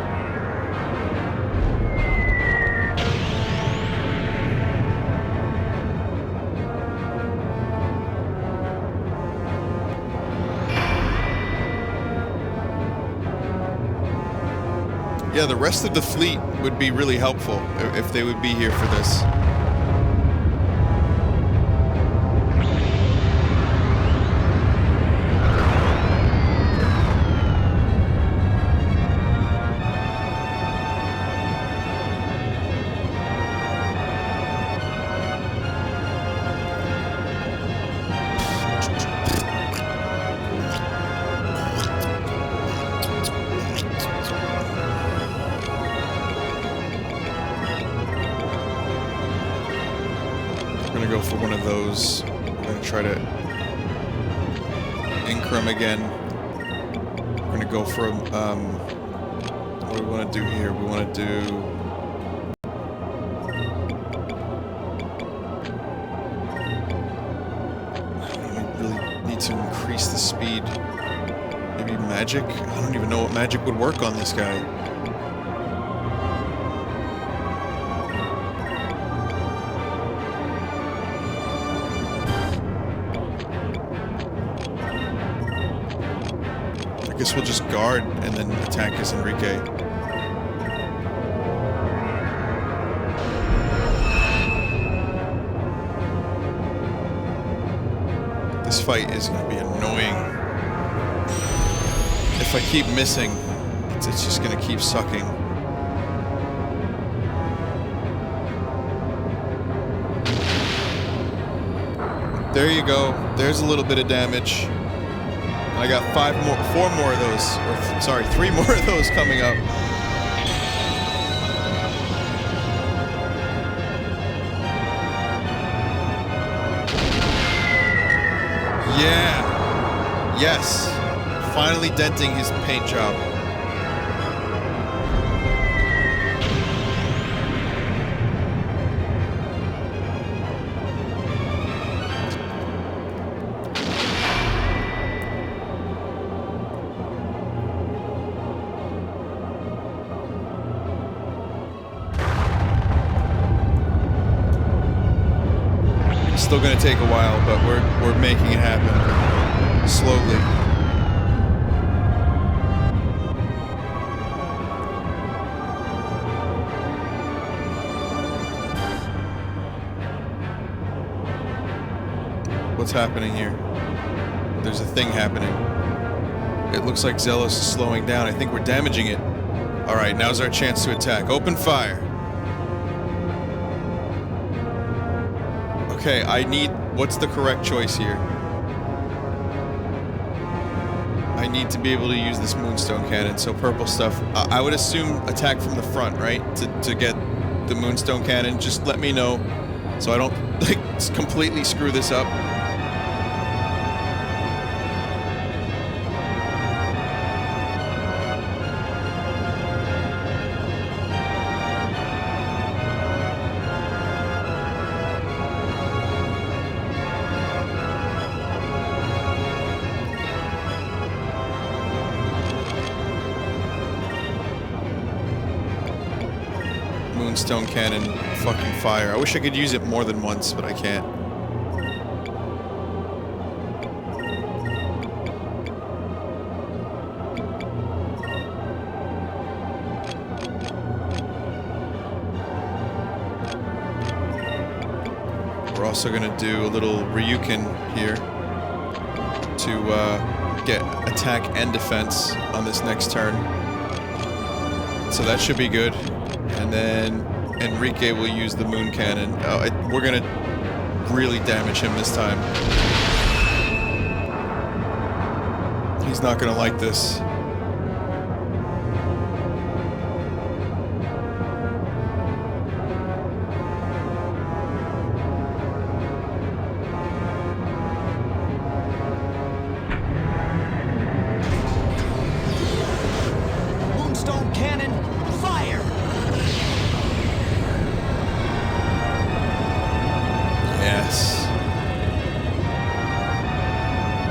Yeah, the rest of the fleet would be really helpful if they would be here for this. Go for one of those. We're gonna try to increm again. We're gonna go for what do we want to do here? We want to do we really need to increase the speed. Maybe magic? I don't even know what magic would work on this guy. I guess we'll just guard and then attack his Enrique. This fight is going to be annoying. If I keep missing, it's just going to keep sucking. There you go. There's a little bit of damage. I got 4 more of those, or sorry, 3 more of those coming up. Yeah. Yes. Finally denting his paint job. Still going to take a while, but we're making it happen slowly. What's happening here? There's a thing happening. It looks like Zelos is slowing down. I think we're damaging it. All right, now's our chance to attack. Open fire. Okay, what's the correct choice here? I need to be able to use this Moonstone Cannon, so purple stuff. I would assume attack from the front, right? To get the Moonstone Cannon. Just let me know so I don't completely screw this up. Moonstone Cannon, fucking fire. I wish I could use it more than once, but I can't. We're also gonna do a little Ryukin here to get attack and defense on this next turn. So that should be good. And then Enrique will use the Moon Cannon. We're gonna really damage him this time. He's not gonna like this. Moonstone Cannon, fire! Yes.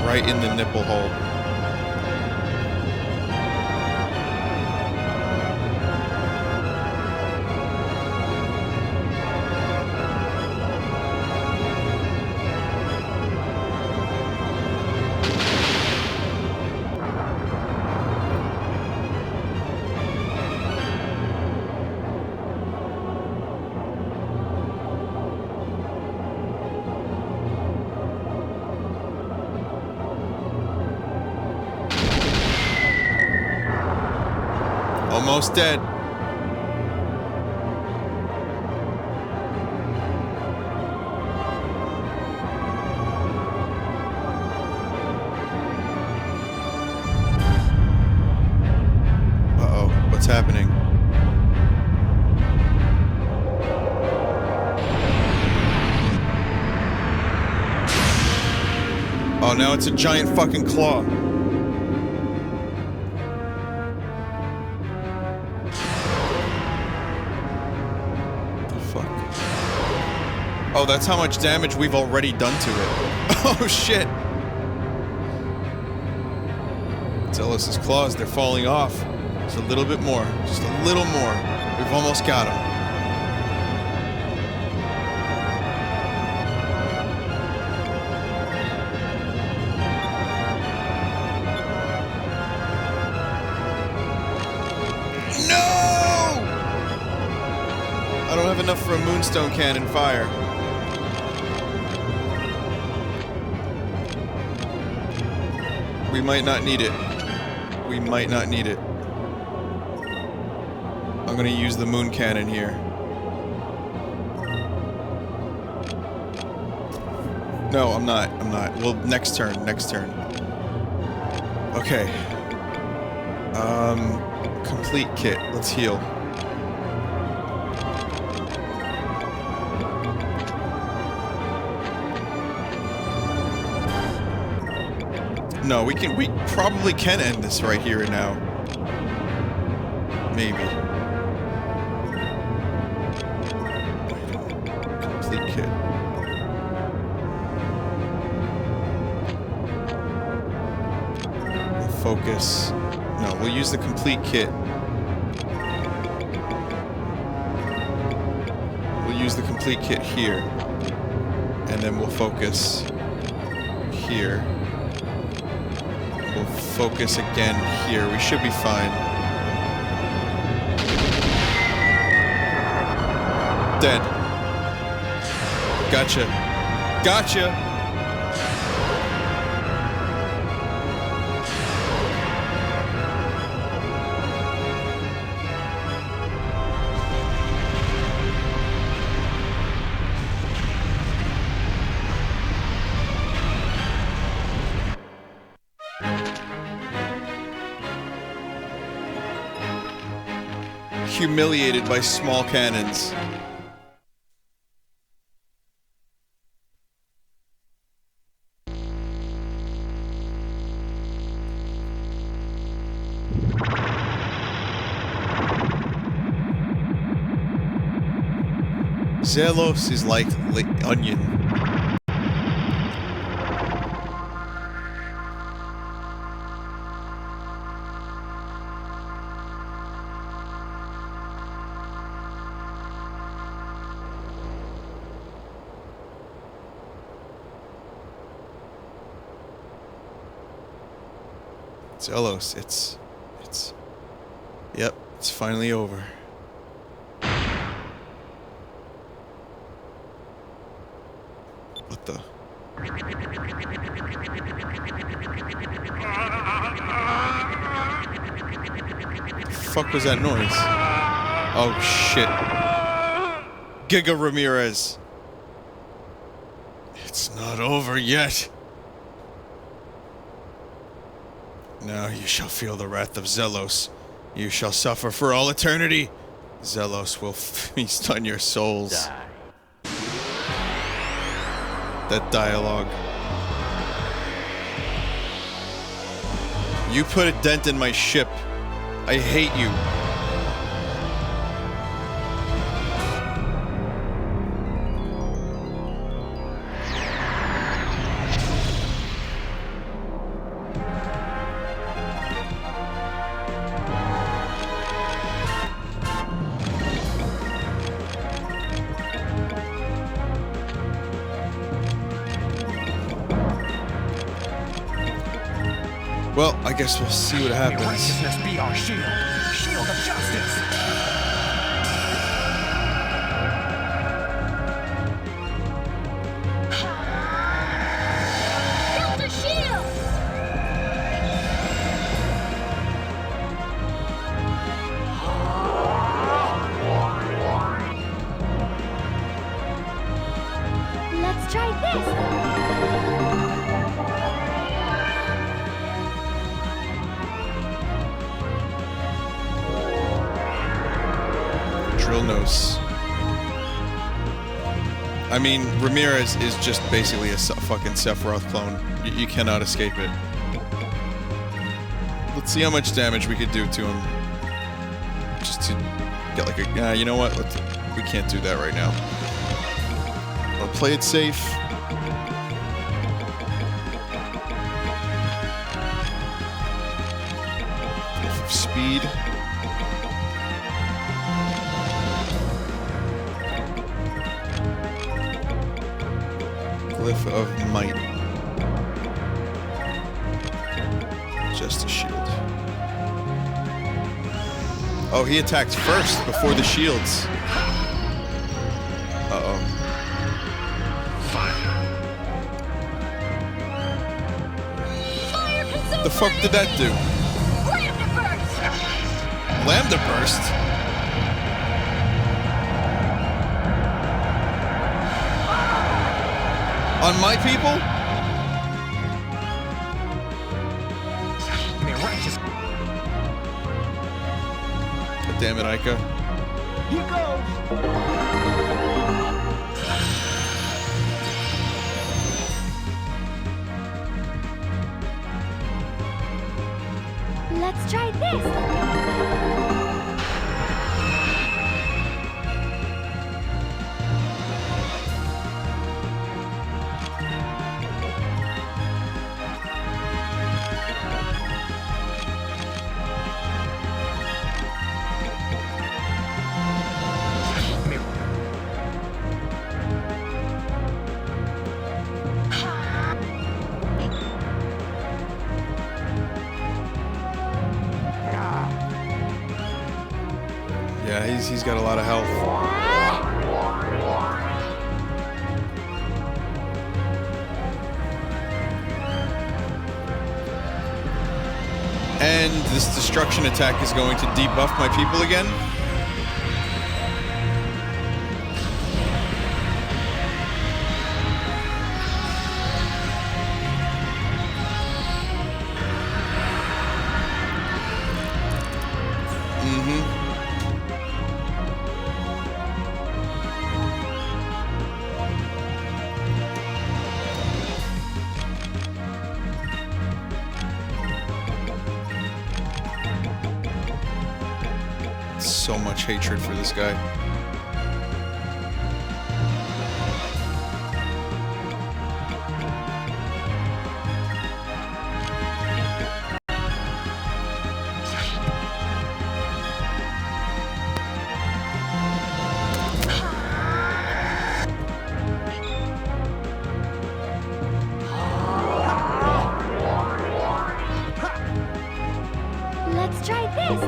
Right in the nipple hole. Almost dead. Uh-oh, what's happening? Oh, now it's a giant fucking claw. The fuck? Oh, that's how much damage we've already done to it. Oh, shit. Zelos' claws, they're falling off. Just a little bit more. Just a little more. We've almost got him. I don't have enough for a moonstone cannon fire. We might not need it. We might not need it. I'm gonna use the moon cannon here. No, I'm not. I'm not. Well, next turn. Next turn. Okay. Complete kit. Let's heal. No, we probably can end this right here and now. Maybe. Complete kit. Focus. No, we'll use the complete kit. We'll use the complete kit here. And then we'll focus here. We'll focus again here. We should be fine. Dead. Gotcha. Gotcha! Humiliated by small cannons. Zelos is like onion. Zelos, yep, it's finally over. What the? Fuck was that noise? Oh shit. Giga Ramirez. It's not over yet. Now you shall feel the wrath of Zelos. You shall suffer for all eternity. Zelos will feast on your souls. Die. That dialogue. You put a dent in my ship. I hate you. Well, I guess we'll see what happens. Righteousness be our shield, shield of justice. Delta shield! Shrill nose. I mean, Ramirez is just basically a fucking Sephiroth clone. You cannot escape it. Let's see how much damage we could do to him. Just to get like a... you know what? We can't do that right now. I'll play it safe. Speed. Glyph of Might. Just a shield. Oh, he attacks first before the shields. Uh-oh. The fuck did that do? Lambda burst? On my people? God damn it, Ica. Here goes. Let's try this. Yeah, he's got a lot of health. And this destruction attack is going to debuff my people again. So much hatred for this guy. Let's try this.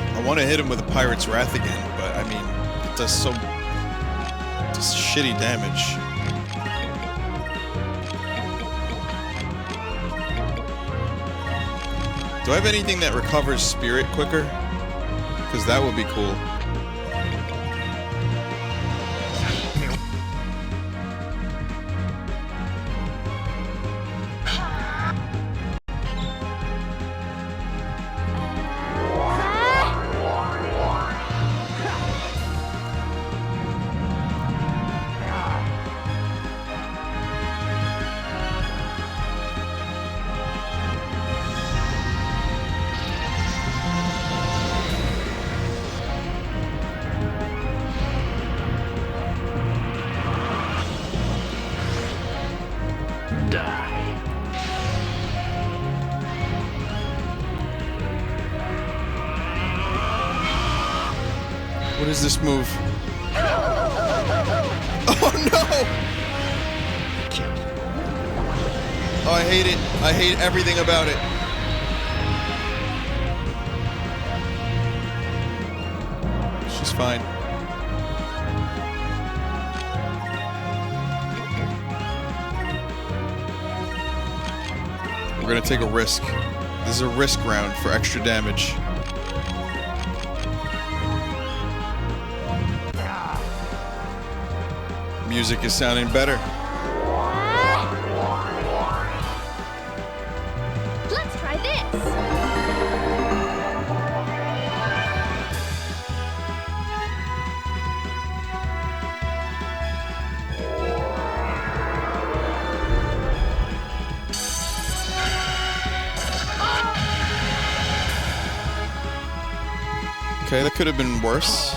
I want to hit him with a Pirate's Wrath again, but I mean, it does so just shitty damage. Do I have anything that recovers spirit quicker? Because that would be cool. What is this move? Oh no! Oh, I hate it. I hate everything about it. She's fine. We're gonna take a risk. This is a risk round for extra damage. Music is sounding better. Let's try this. Okay, that could have been worse.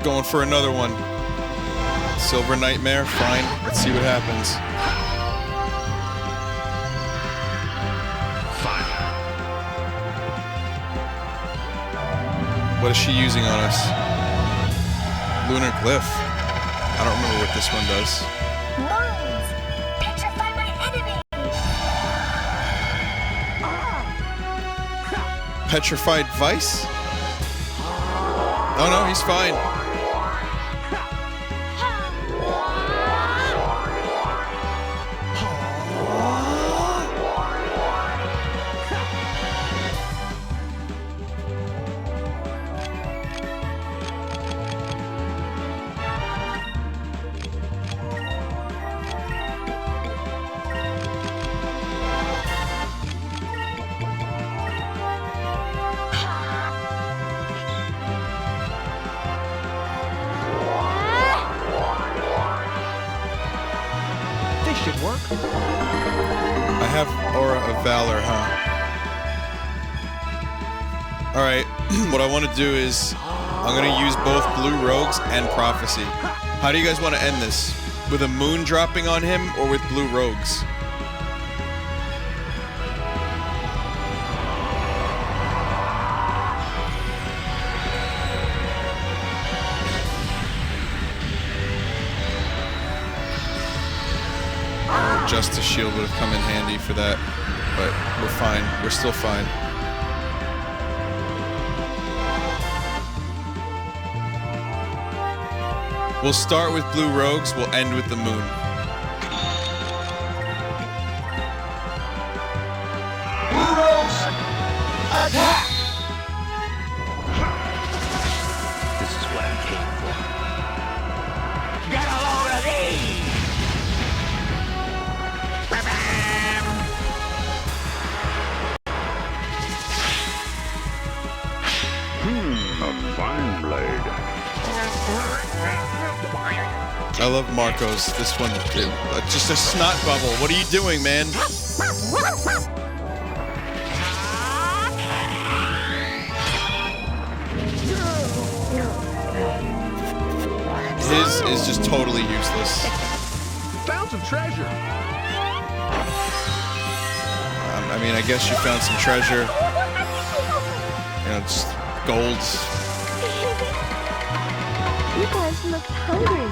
Going for another one. Silver Nightmare, fine. Let's see what happens. What is she using on us? Lunar Glyph. I don't remember what this one does. Moons. Petrify my enemy. Petrified Vice? Oh no, he's fine. Should work. I have Aura of Valor, huh? Alright, what I want to do is I'm going to use both Blue Rogues and Prophecy. How do you guys want to end this? With a moon dropping on him or with Blue Rogues? Justice Shield would have come in handy for that, but we're fine. We're still fine. We'll start with Blue Rogues, we'll end with the moon. Blue Rogues, attack! This is what I came for. Get a load of these! A fine blade. I love Marco's. This one, just a snot bubble. What are you doing, man? His is just totally useless. Found some treasure. I mean, I guess you found some treasure. You know, just gold. You guys look hungry.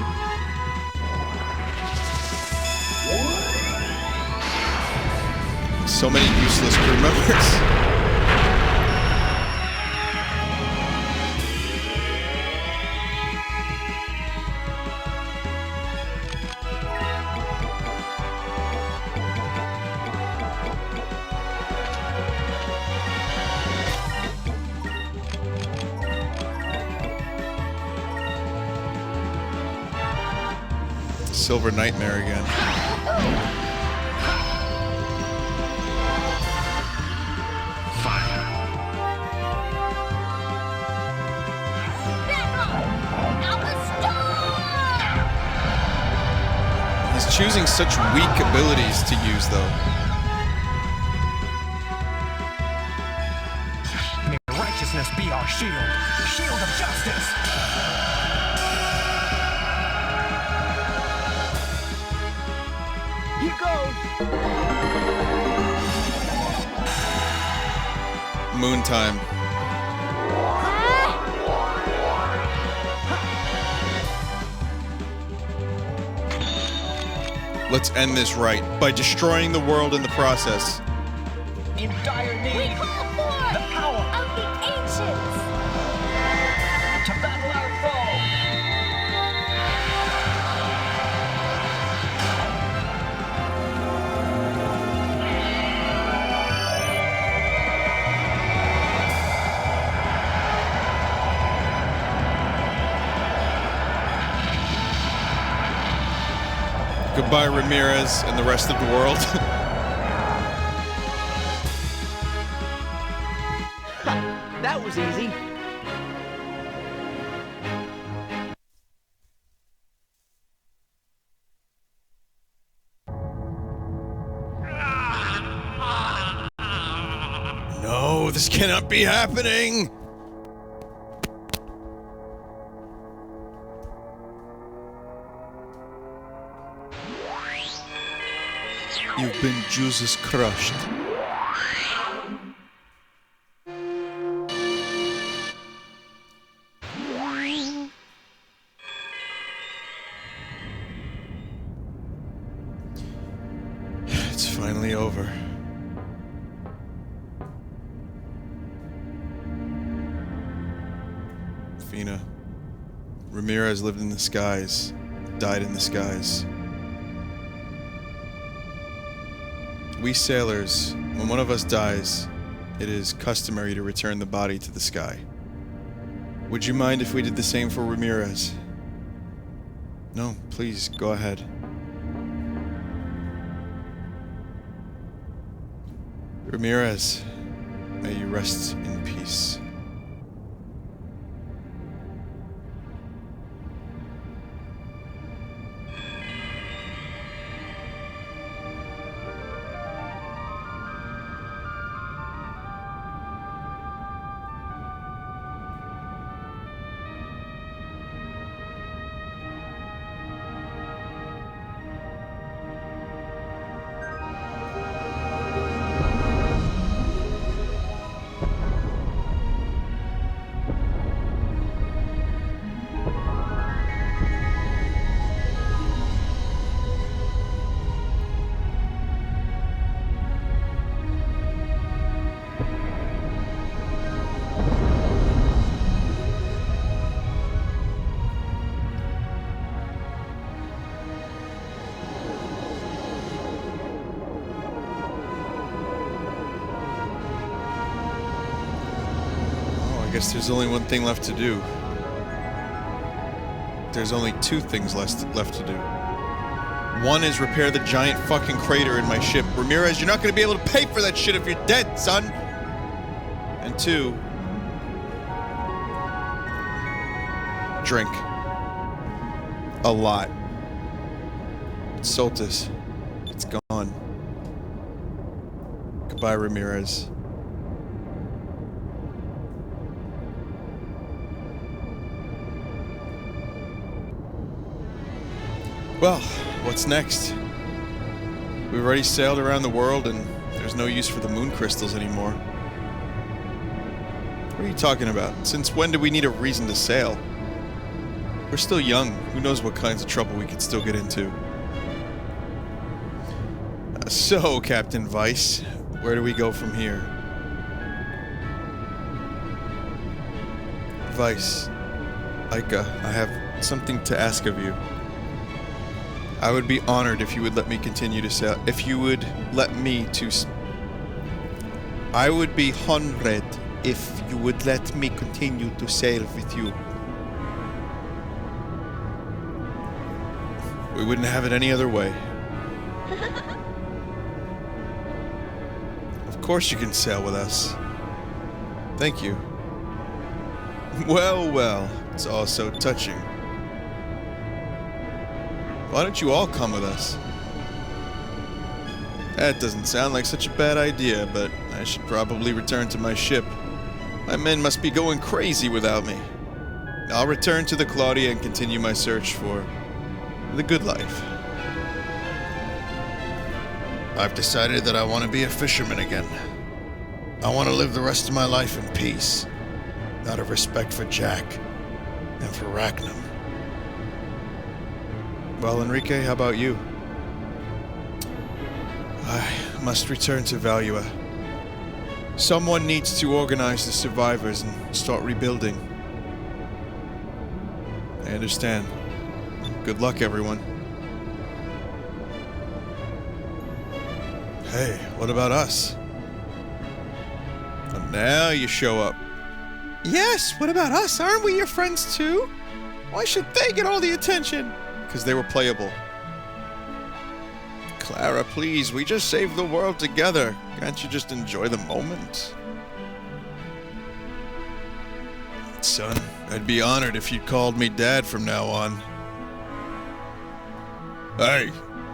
So many useless crew members. Silver Nightmare again. He's choosing such weak abilities to use, though. May righteousness be our shield. Shield of justice. Here goes. Moon time. Let's end this right by destroying the world in the process. In dire We need, call forth the power of the ancients. to battle our foe. Goodbye, Ramirez and the rest of the world. That was easy. No, this cannot be happening! You've been Jesus crushed. It's finally over. Fina. Ramirez lived in the skies, died in the skies. We sailors, when one of us dies, it is customary to return the body to the sky. Would you mind if we did the same for Ramirez? No, please, go ahead. Ramirez, may you rest in peace. I guess there's only one thing left to do. There's only two things left to do. One is repair the giant fucking crater in my ship. Ramirez, you're not gonna be able to pay for that shit if you're dead, son! And two... drink. A lot. Soltis. It's gone. Goodbye, Ramirez. Well, what's next? We've already sailed around the world and there's no use for the moon crystals anymore. What are you talking about? Since when do we need a reason to sail? We're still young. Who knows what kinds of trouble we could still get into. So, Captain Vice, where do we go from here? Vice, Ica, I have something to ask of you. I would be honored if you would let me continue to sail. If you would let me to... I would be honored if you would let me continue to sail with you. We wouldn't have it any other way. Of course you can sail with us. Thank you. Well, well, it's all so touching. Why don't you all come with us? That doesn't sound like such a bad idea, but I should probably return to my ship. My men must be going crazy without me. I'll return to the Claudia and continue my search for the good life. I've decided that I want to be a fisherman again. I want to live the rest of my life in peace, out of respect for Jack and for Rackham. Well, Enrique, how about you? I must return to Valua. Someone needs to organize the survivors and start rebuilding. I understand. Good luck, everyone. Hey, what about us? And now you show up. Yes, what about us? Aren't we your friends too? Why should they get all the attention? Because they were playable. Clara, please, we just saved the world together. Can't you just enjoy the moment? Son, I'd be honored if you'd called me Dad from now on. Hey,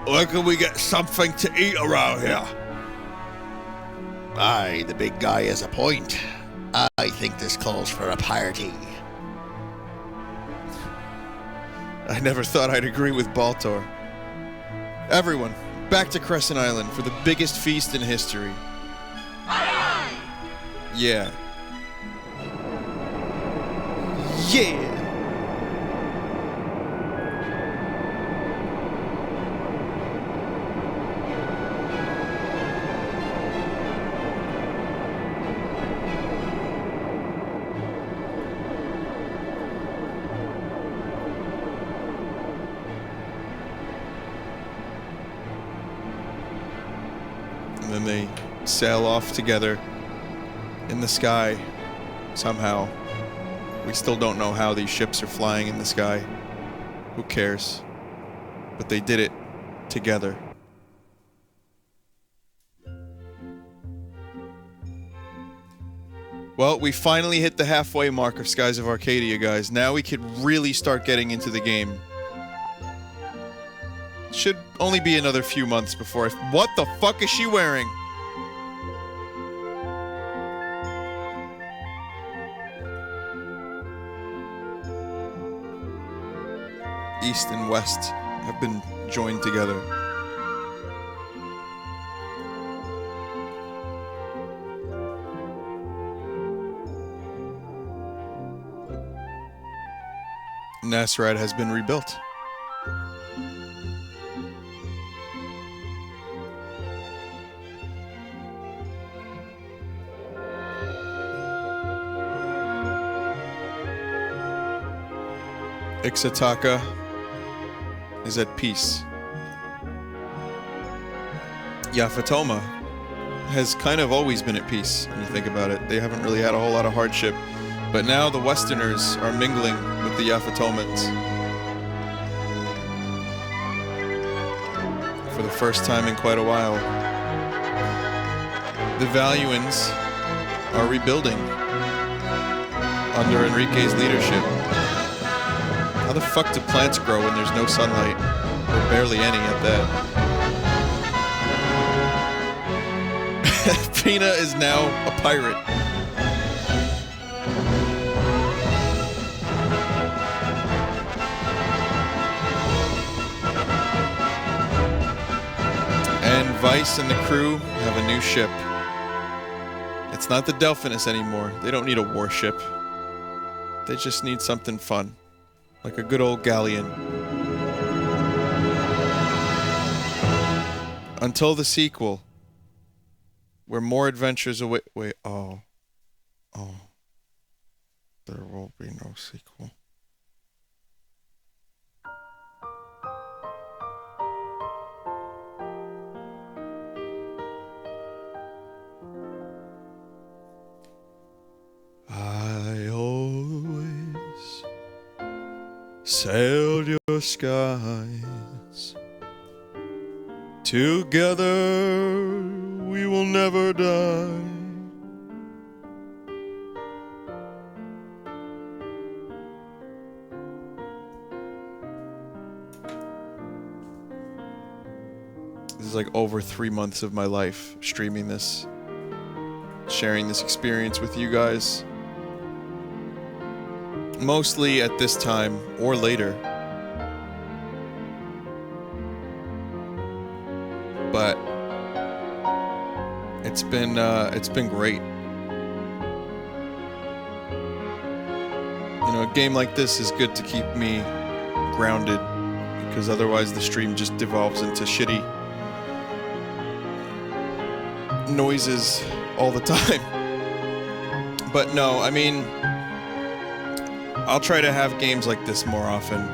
where can we get something to eat around here? Aye, the big guy has a point. I think this calls for a party. I never thought I'd agree with Baltor. Everyone, back to Crescent Island for the biggest feast in history. Yeah. Yeah! And then they sail off together in the sky, somehow. We still don't know how these ships are flying in the sky. Who cares? But they did it together. Well, we finally hit the halfway mark of Skies of Arcadia, guys. Now we could really start getting into the game. Should only be another few months before I... What the fuck is she wearing? East and West have been joined together. Nasrad has been rebuilt. Ixataka is at peace. Yafatoma has kind of always been at peace, when you think about it. They haven't really had a whole lot of hardship. But now the Westerners are mingling with the Yafatomans. For the first time in quite a while. The Valuans are rebuilding under Enrique's leadership. How the fuck do plants grow when there's no sunlight? Or barely any at that. Pina is now a pirate. And Vice and the crew have a new ship. It's not the Delphinus anymore. They don't need a warship. They just need something fun. Like a good old galleon. Until the sequel, where more adventures await. Wait, oh. There will be no sequel. I always sailed your skies. Together we will never die. This is like over 3 months of my life streaming this, sharing this experience with you guys. Mostly at this time or later. But it's been great. You know, a game like this is good to keep me grounded, because otherwise the stream just devolves into shitty noises all the time. But no, I mean, I'll try to have games like this more often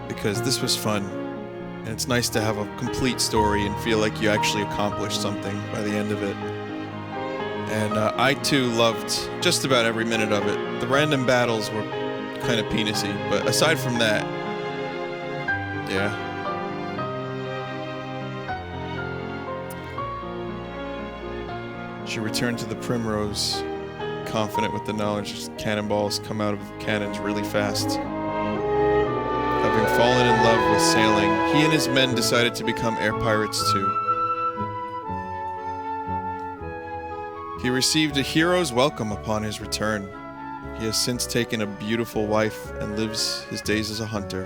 because this was fun. And it's nice to have a complete story and feel like you actually accomplished something by the end of it. And I too loved just about every minute of it. The random battles were kind of penisy, but aside from that, yeah. She returned to the Primrose, confident with the knowledge that cannonballs come out of cannons really fast. Having fallen in love with sailing, he and his men decided to become air pirates too. He received a hero's welcome upon his return. He has since taken a beautiful wife and lives his days as a hunter.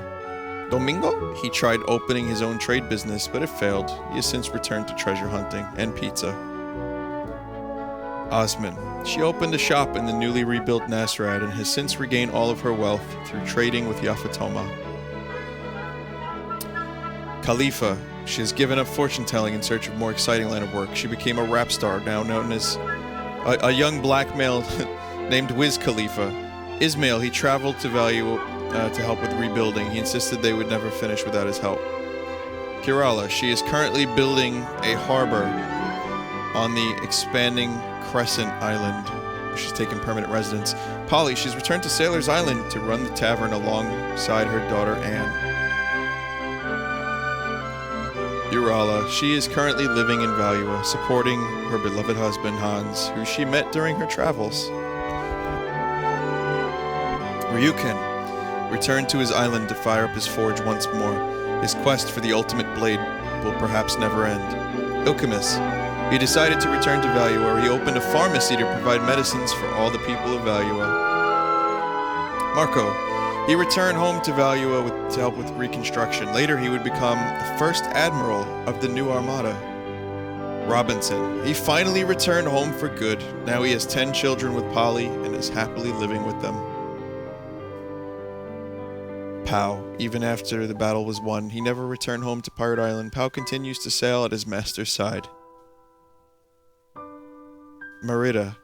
Domingo? He tried opening his own trade business, but it failed. He has since returned to treasure hunting and pizza. Osman. She opened a shop in the newly rebuilt Nasrad and has since regained all of her wealth through trading with Yafatoma. Khalifa. She has given up fortune-telling in search of a more exciting line of work. She became a rap star, now known as a young black male named Wiz Khalifa. Ismail, he traveled to Value to help with rebuilding. He insisted they would never finish without his help. Kirala, she is currently building a harbor on the expanding Crescent Island, where she's taken permanent residence. Polly, she's returned to Sailor's Island to run the tavern alongside her daughter Anne. Urala, she is currently living in Valua, supporting her beloved husband Hans, who she met during her travels. Ryuken returned to his island to fire up his forge once more. His quest for the ultimate blade will perhaps never end. Ilkamis, he decided to return to Valua, where he opened a pharmacy to provide medicines for all the people of Valua. Marco, he returned home to Valua to help with reconstruction. Later, he would become the first admiral of the new armada. Robinson, he finally returned home for good. Now he has 10 children with Polly and is happily living with them. Pau, even after the battle was won, he never returned home to Pirate Island. Pau continues to sail at his master's side. Merida,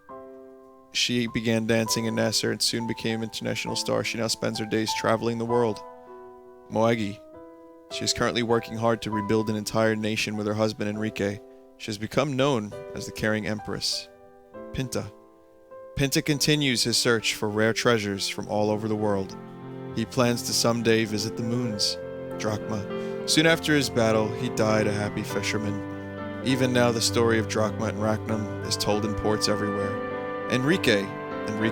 she began dancing in Nasser and soon became an international star. She now spends her days traveling the world. Moegi, she is currently working hard to rebuild an entire nation with her husband Enrique. She has become known as the Caring Empress. Pinta continues his search for rare treasures from all over the world. He plans to someday visit the moons. Drachma, soon after his battle, he died a happy fisherman. Even now, the story of Drachma and Rachnum is told in ports everywhere. Enrique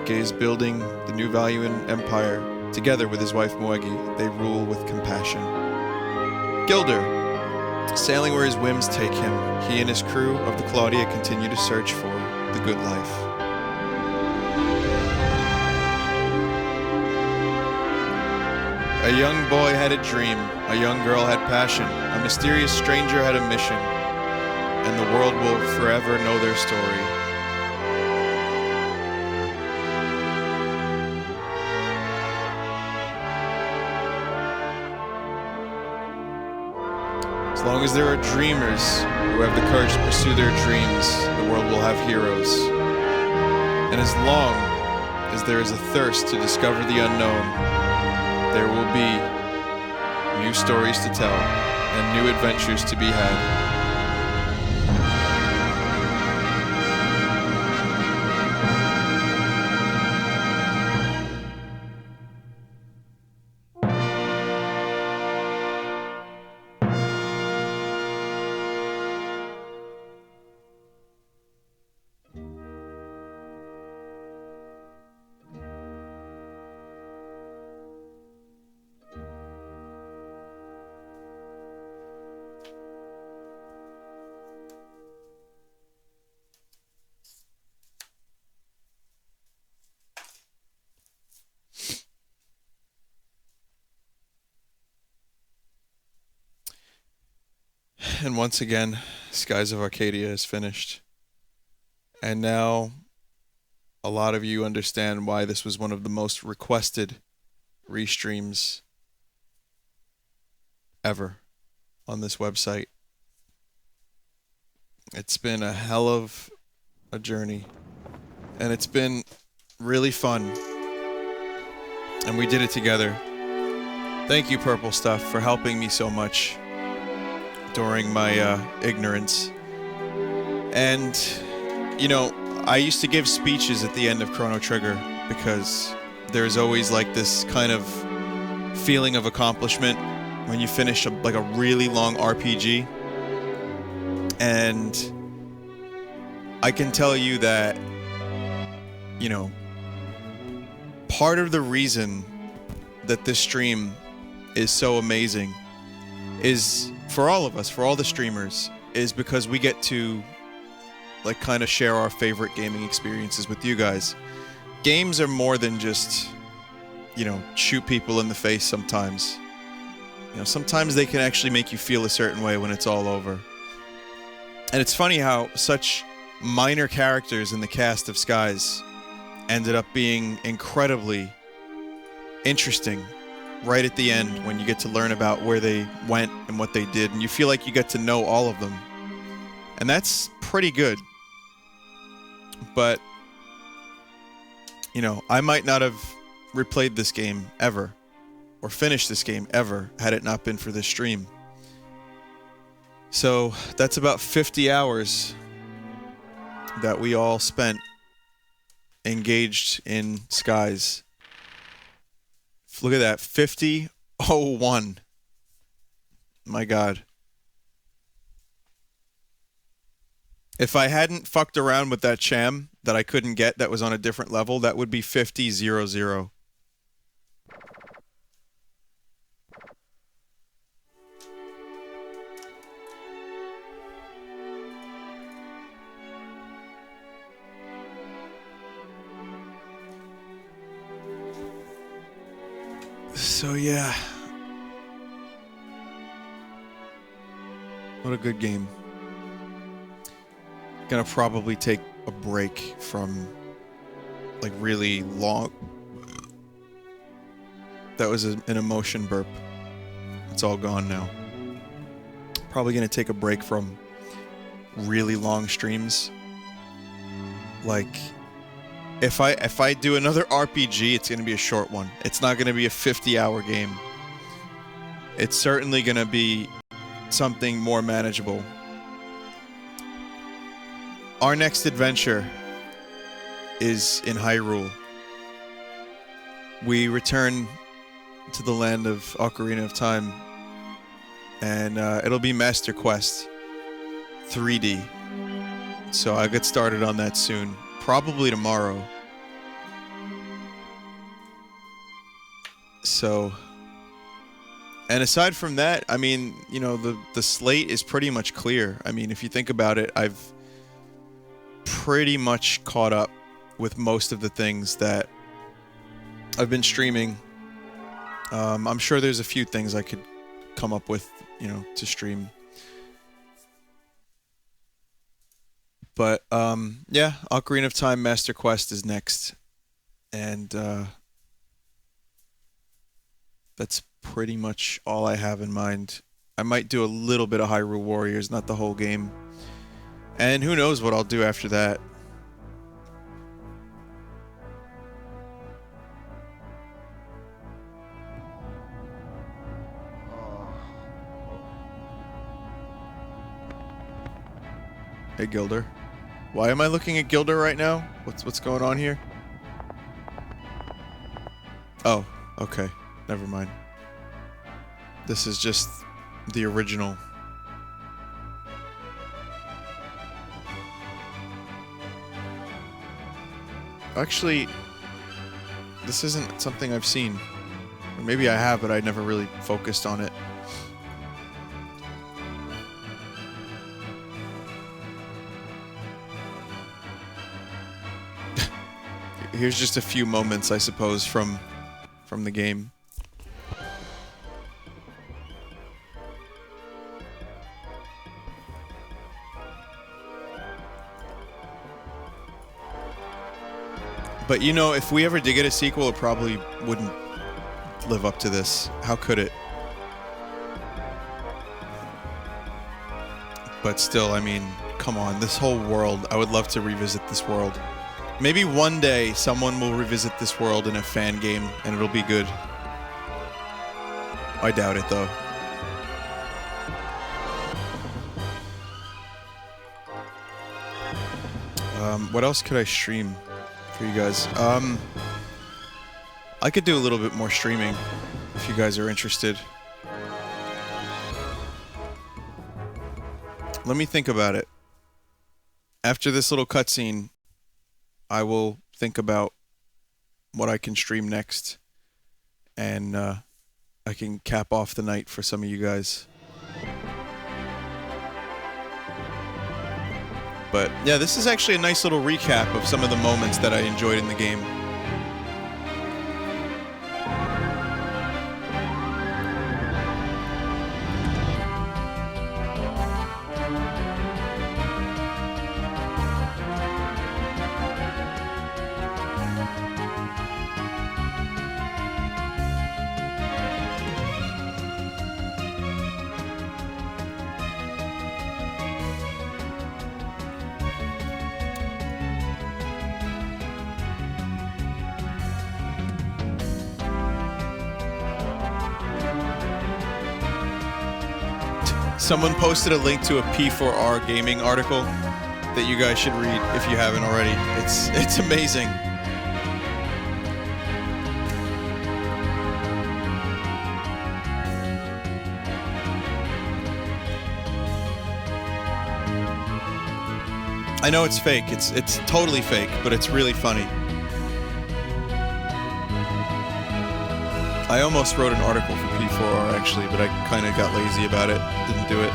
is building the new Valuan Empire. Together with his wife Moegi, they rule with compassion. Gilder, sailing where his whims take him, he and his crew of the Claudia continue to search for the good life. A young boy had a dream, a young girl had passion, a mysterious stranger had a mission, and the world will forever know their story. As long as there are dreamers who have the courage to pursue their dreams, the world will have heroes. And as long as there is a thirst to discover the unknown, there will be new stories to tell and new adventures to be had. And once again, Skies of Arcadia is finished. And now, a lot of you understand why this was one of the most requested restreams ever on this website. It's been a hell of a journey. And it's been really fun. And we did it together. Thank you, Purple Stuff, for helping me so much during my ignorance. And, you know, I used to give speeches at the end of Chrono Trigger because there's always like this kind of feeling of accomplishment when you finish like a really long RPG. And I can tell you that, you know, part of the reason that this stream is so amazing is for all of us, for all the streamers, is because we get to like kind of share our favorite gaming experiences with you guys. Games are more than just, you know, shoot people in the face sometimes. You know, sometimes they can actually make you feel a certain way when it's all over. And it's funny how such minor characters in the cast of Skies ended up being incredibly interesting right at the end when you get to learn about where they went and what they did, and you feel like you get to know all of them. And that's pretty good. But, you know, I might not have replayed this game ever, or finished this game ever, had it not been for this stream. So that's about 50 hours that we all spent engaged in Skies. Look at that, 50:01. My God. If I hadn't fucked around with that sham that I couldn't get that was on a different level, that would be 50:00. So yeah. What a good game. Gonna probably take a break from like really long. That was an emotion burp. It's all gone now. Probably gonna take a break from really long streams. Like if I do another RPG, it's gonna be a short one. It's not gonna be a 50-hour game. It's certainly gonna be something more manageable. Our next adventure is in Hyrule. We return to the land of Ocarina of Time, and it'll be Master Quest 3D. So I'll get started on that soon, probably tomorrow. So, and aside from that, I mean, you know, the slate is pretty much clear. I mean, if you think about it, I've pretty much caught up with most of the things that I've been streaming. I'm sure there's a few things I could come up with, you know, to stream. But, yeah, Ocarina of Time Master Quest is next. And, that's pretty much all I have in mind. I might do a little bit of Hyrule Warriors, not the whole game. And who knows what I'll do after that. Hey Gilder. Why am I looking at Gilder right now? What's going on here? Oh, okay. Never mind. This is just the original. Actually, this isn't something I've seen. Or maybe I have, but I never really focused on it. Here's just a few moments, I suppose, from the game. But you know, if we ever did get a sequel, it probably wouldn't live up to this. How could it? But still, I mean, come on, this whole world. I would love to revisit this world. Maybe one day someone will revisit this world in a fan game and it'll be good. I doubt it though. What else could I stream for you guys? I could do a little bit more streaming if you guys are interested. Let me think about it. After this little cutscene, I will think about what I can stream next, and I can cap off the night for some of you guys. But yeah, this is actually a nice little recap of some of the moments that I enjoyed in the game. Someone posted a link to a P4R gaming article that you guys should read if you haven't already. It's amazing. I know it's fake. It's totally fake, but it's really funny. I almost wrote an article for P4R actually, but I kind of got lazy about it. Didn't do it.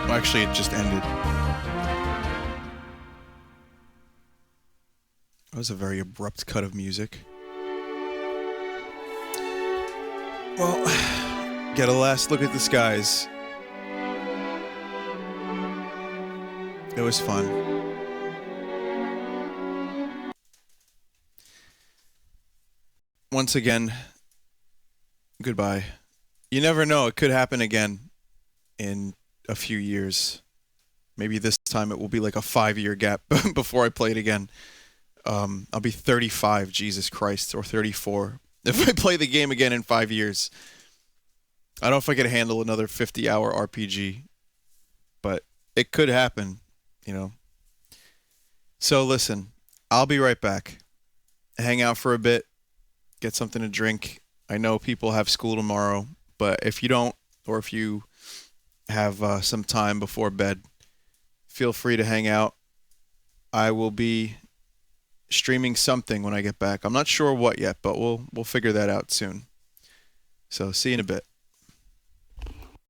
Well, actually, it just ended. That was a very abrupt cut of music. Well, get a last look at the skies. It was fun. Once again, goodbye. You never know, it could happen again in a few years. Maybe this time it will be like a 5-year gap before I play it again. I'll be 35, Jesus Christ, or 34. If I play the game again in 5 years. I don't know if I could handle another 50-hour RPG, but it could happen, you know. So listen, I'll be right back. Hang out for a bit, get something to drink. I know people have school tomorrow, but if you don't, or if you have some time before bed, feel free to hang out. I will be streaming something when I get back. I'm not sure what yet, but we'll figure that out soon. So see you in a bit.